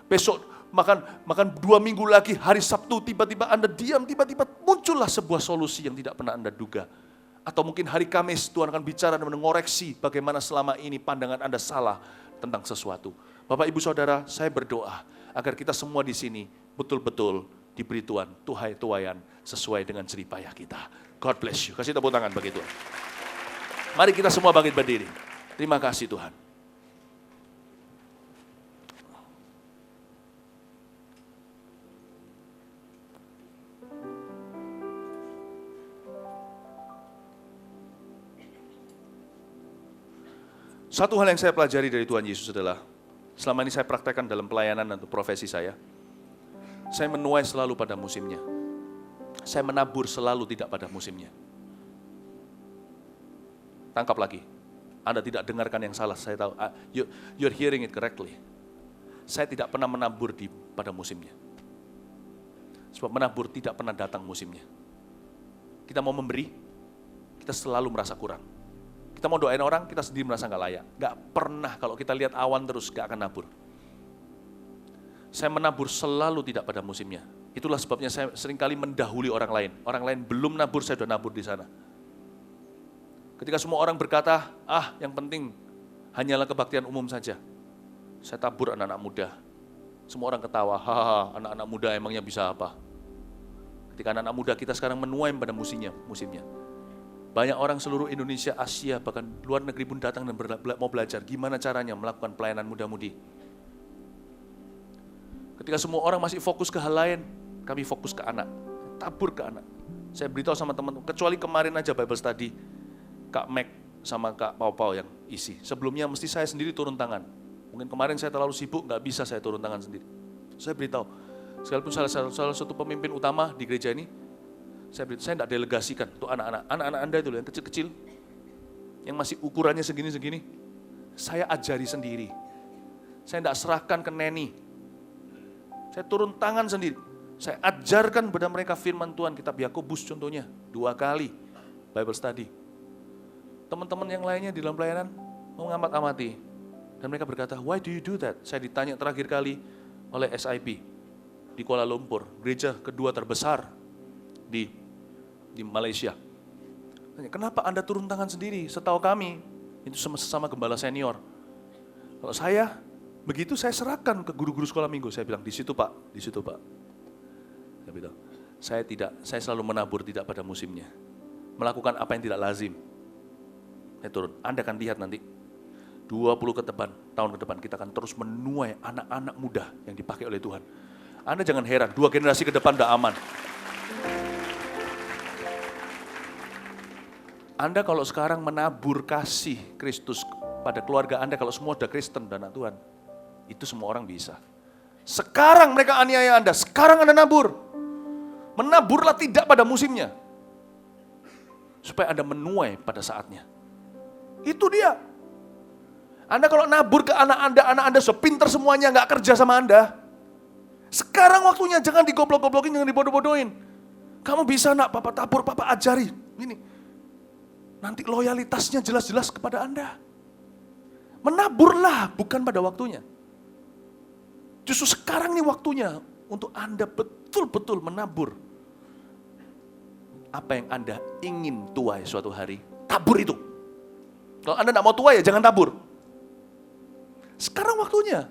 Speaker 1: Besok makan 2 minggu lagi, hari Sabtu, tiba-tiba Anda diam, tiba-tiba muncullah sebuah solusi yang tidak pernah Anda duga. Atau mungkin hari Kamis, Tuhan akan bicara dan mengoreksi bagaimana selama ini pandangan Anda salah tentang sesuatu. Bapak, Ibu, Saudara, saya berdoa agar kita semua di sini betul-betul diberi Tuhan tuai-tuaian sesuai dengan jeripayah kita. God bless you. Kasih tepuk tangan bagi Tuhan. Mari kita semua bangkit berdiri. Terima kasih Tuhan. Satu hal yang saya pelajari dari Tuhan Yesus adalah, selama ini saya praktekkan dalam pelayanan dan profesi saya menuai selalu pada musimnya. Saya menabur selalu tidak pada musimnya. Tangkap lagi. Anda tidak dengarkan yang salah, saya tahu. You're hearing it correctly. Saya tidak pernah menabur pada musimnya. Sebab menabur tidak pernah datang musimnya. Kita mau memberi, kita selalu merasa kurang. Kita mau doain orang, kita sendiri merasa nggak layak. Nggak pernah, kalau kita lihat awan terus, nggak akan nabur. Saya menabur selalu tidak pada musimnya. Itulah sebabnya saya seringkali mendahului orang lain. Orang lain belum nabur, saya sudah nabur di sana. Ketika semua orang berkata, yang penting hanyalah kebaktian umum saja. Saya tabur anak-anak muda. Semua orang ketawa, hahaha, anak-anak muda emangnya bisa apa? Ketika anak-anak muda kita sekarang menuai pada musimnya. Banyak orang seluruh Indonesia, Asia, bahkan luar negeri pun datang dan mau belajar gimana caranya melakukan pelayanan muda-mudi. Ketika semua orang masih fokus ke hal lain, kami fokus ke anak, tabur ke anak. Saya beritahu sama teman-teman, kecuali kemarin aja Bible Study, Kak Mac sama Kak Pau yang isi. Sebelumnya mesti saya sendiri turun tangan. Mungkin kemarin saya terlalu sibuk, nggak bisa saya turun tangan sendiri. Saya beritahu, sekalipun salah satu pemimpin utama di gereja ini, saya tidak delegasikan untuk anak-anak Anda itu yang kecil-kecil, yang masih ukurannya segini-segini, saya ajari sendiri. Saya tidak serahkan ke neni. Saya turun tangan sendiri. Saya ajarkan kepada mereka firman Tuhan, kitab Yakobus contohnya, 2 kali Bible Study. Teman-teman yang lainnya di dalam pelayanan mengamat-amati. Dan mereka berkata, why do you do that? Saya ditanya terakhir kali oleh SIP di Kuala Lumpur, gereja kedua terbesar di Malaysia. Kenapa Anda turun tangan sendiri? Setahu kami, itu sama gembala senior. Kalau saya, begitu saya serahkan ke guru-guru sekolah minggu. Saya bilang, di situ Pak. Saya bilang, saya selalu menabur tidak pada musimnya. Melakukan apa yang tidak lazim. Saya turun. Anda akan lihat nanti, 20 tahun ke depan, kita akan terus menuai anak-anak muda yang dipakai oleh Tuhan. Anda jangan heran, 2 generasi ke depan udah aman. Anda kalau sekarang menabur kasih Kristus pada keluarga Anda, kalau semua sudah Kristen dan anak Tuhan, itu semua orang bisa. Sekarang mereka aniaya Anda, sekarang Anda nabur. Menaburlah tidak pada musimnya. Supaya Anda menuai pada saatnya. Itu dia. Anda kalau nabur ke anak Anda sepinter semuanya, nggak kerja sama Anda. Sekarang waktunya, jangan digoblok-goblokin, jangan dibodoh-bodohin. Kamu bisa nak, Papa tabur, Papa ajari. Ini. Nanti loyalitasnya jelas-jelas kepada Anda. Menaburlah, bukan pada waktunya. Justru sekarang ini waktunya untuk Anda betul-betul menabur. Apa yang Anda ingin tuai suatu hari, tabur itu. Kalau Anda tidak mau tuai, ya jangan tabur. Sekarang waktunya.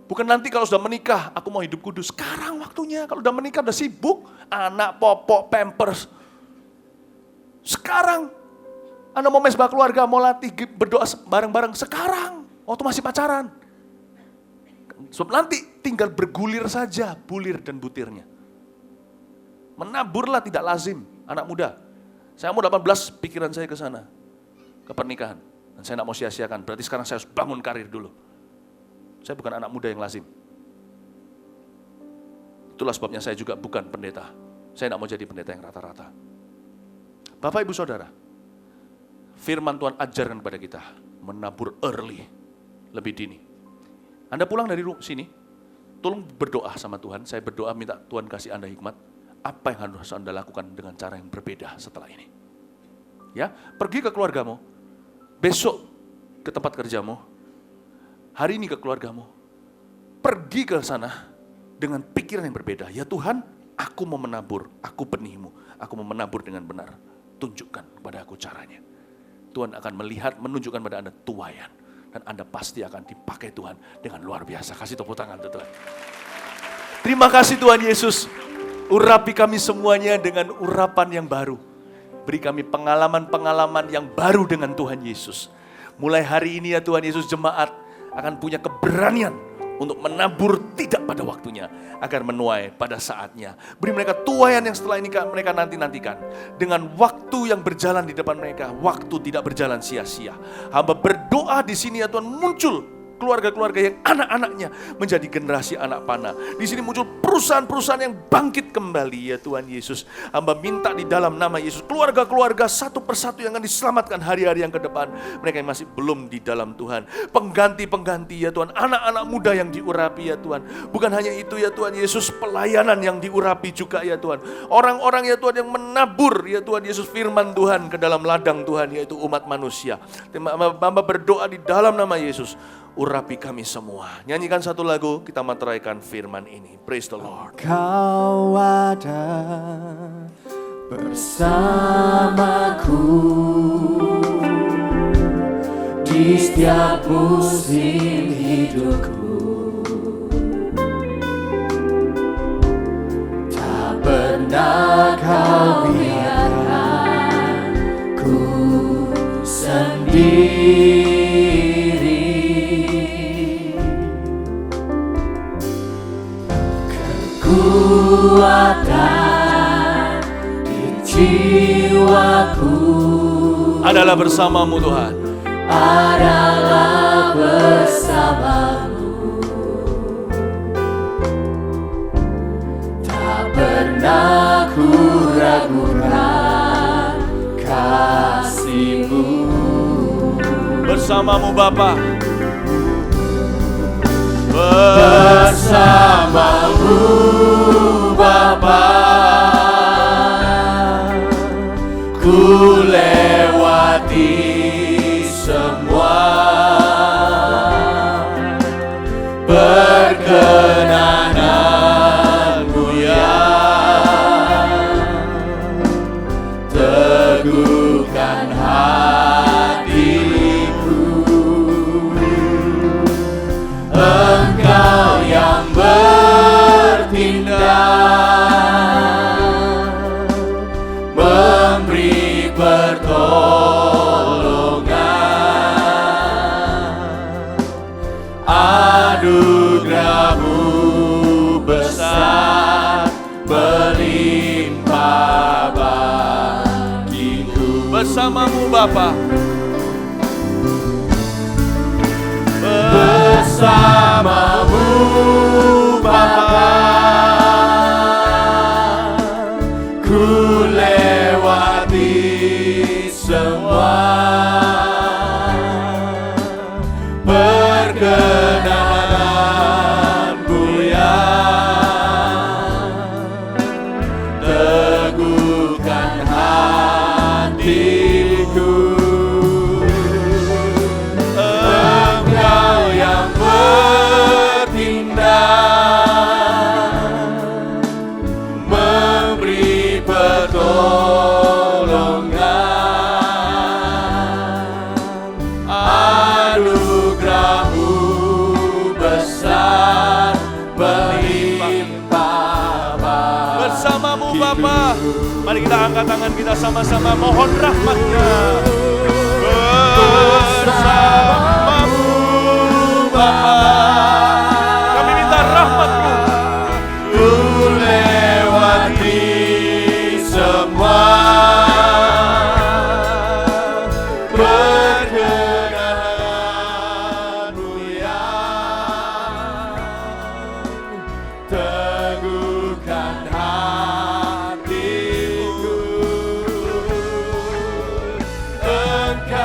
Speaker 1: Bukan nanti kalau sudah menikah, aku mau hidup kudus. Sekarang waktunya. Kalau sudah menikah, sudah sibuk. Anak, popok, pampers. Sekarang. Anda mau mesbah keluarga, mau latih berdoa bareng-bareng. Sekarang. Waktu masih pacaran. Sebab nanti tinggal bergulir saja bulir dan butirnya. Menaburlah tidak lazim, anak muda. Saya umur 18, pikiran saya ke sana. Ke pernikahan. Dan saya tidak mau sia-siakan, berarti sekarang saya harus bangun karir dulu. Saya bukan anak muda yang lazim. Itulah sebabnya saya juga bukan pendeta. Saya tidak mau jadi pendeta yang rata-rata. Bapak, Ibu, Saudara, firman Tuhan ajarkan kepada kita, menabur early, lebih dini. Anda pulang dari sini, tolong berdoa sama Tuhan. Saya berdoa minta Tuhan kasih Anda hikmat. Apa yang harus Anda lakukan dengan cara yang berbeda setelah ini? Ya, pergi ke keluargamu, besok ke tempat kerjamu, hari ini ke keluargamu. Pergi ke sana dengan pikiran yang berbeda. Ya Tuhan, aku mau menabur, aku benihmu, aku mau menabur dengan benar. Tunjukkan kepada aku caranya. Tuhan akan melihat, menunjukkan pada Anda tuaian. Dan Anda pasti akan dipakai Tuhan dengan luar biasa. Kasih tepuk tangan Tuhan. Terima kasih Tuhan Yesus. Urapi kami semuanya dengan urapan yang baru. Beri kami pengalaman-pengalaman yang baru dengan Tuhan Yesus. Mulai hari ini ya Tuhan Yesus, jemaat akan punya keberanian untuk menabur tidak pada waktunya, agar menuai pada saatnya. Beri mereka tuaian yang setelah ini mereka nanti-nantikan. Dengan waktu yang berjalan di depan mereka, waktu tidak berjalan sia-sia. Hamba berdoa di sini ya Tuhan, muncul keluarga-keluarga yang anak-anaknya menjadi generasi anak panah. Di sini muncul perusahaan-perusahaan yang bangkit kembali ya Tuhan Yesus. Hamba minta di dalam nama Yesus, keluarga-keluarga satu persatu yang akan diselamatkan hari-hari yang ke depan. Mereka yang masih belum di dalam Tuhan. Pengganti-pengganti ya Tuhan, anak-anak muda yang diurapi ya Tuhan. Bukan hanya itu ya Tuhan Yesus, pelayanan yang diurapi juga ya Tuhan. Orang-orang ya Tuhan yang menabur ya Tuhan Yesus firman Tuhan ke dalam ladang Tuhan, yaitu umat manusia. Hamba berdoa di dalam nama Yesus, urapi kami semua. Nyanyikan satu lagu, kita materaikan firman ini. Praise the Lord.
Speaker 2: Kau ada bersamaku di setiap musim hidupku. Tak pernah kau biarkan ku sendiri. Kekuatan di jiwaku
Speaker 1: adalah bersamamu Tuhan.
Speaker 2: Adalah bersamamu. Tak pernah ku ragukan kasih-Mu.
Speaker 1: Bersamamu Bapa.
Speaker 2: Bersamamu Bapa, ku lewati semua perkenanan-Mu yang teguhkan hatiku. Engkau yang bertindak, memberi pertolongan. Anugerah-Mu besar, melimpah bagiku.
Speaker 1: Bersamamu Bapa.
Speaker 2: Bersamamu Bapa, ku lewati semua perkenanan-Mu yang teguhkan hatiku. Engkau yang bertindak, memberi pertolongan. Anugerah-Mu besar, melimpah bagiku.
Speaker 1: Bersamamu Bapa. Mari kita angkat tangan kita sama-sama mohon rahmat-Nya. Bersamamu Bapa, kami minta rahmat-Mu.
Speaker 2: Ku lewati semua perkenanan-Mu yang teguhkan hatiku. Engkau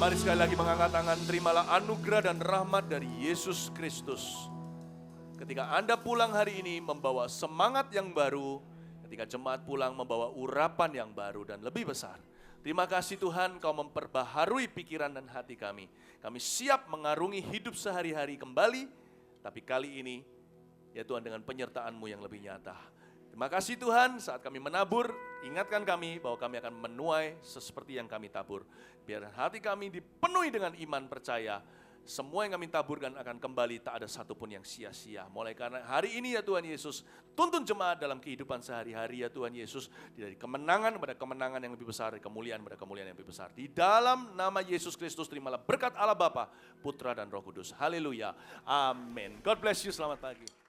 Speaker 1: Mari sekali lagi mengangkat tangan, terimalah anugerah dan rahmat dari Yesus Kristus. Ketika Anda pulang hari ini membawa semangat yang baru, ketika jemaat pulang membawa urapan yang baru dan lebih besar. Terima kasih Tuhan, Kau memperbaharui pikiran dan hati kami. Kami siap mengarungi hidup sehari-hari kembali, tapi kali ini, ya Tuhan, dengan penyertaan-Mu yang lebih nyata. Terima kasih Tuhan, saat kami menabur, ingatkan kami bahwa kami akan menuai seperti yang kami tabur. Biar hati kami dipenuhi dengan iman percaya, semua yang kami taburkan akan kembali, tak ada satupun yang sia-sia. Mulai karena hari ini ya Tuhan Yesus, tuntun jemaat dalam kehidupan sehari-hari ya Tuhan Yesus. Dari kemenangan pada kemenangan yang lebih besar, dari kemuliaan pada kemuliaan yang lebih besar. Di dalam nama Yesus Kristus, terimalah berkat Allah Bapa, Putra dan Roh Kudus. Haleluya. Amin. God bless you, selamat pagi.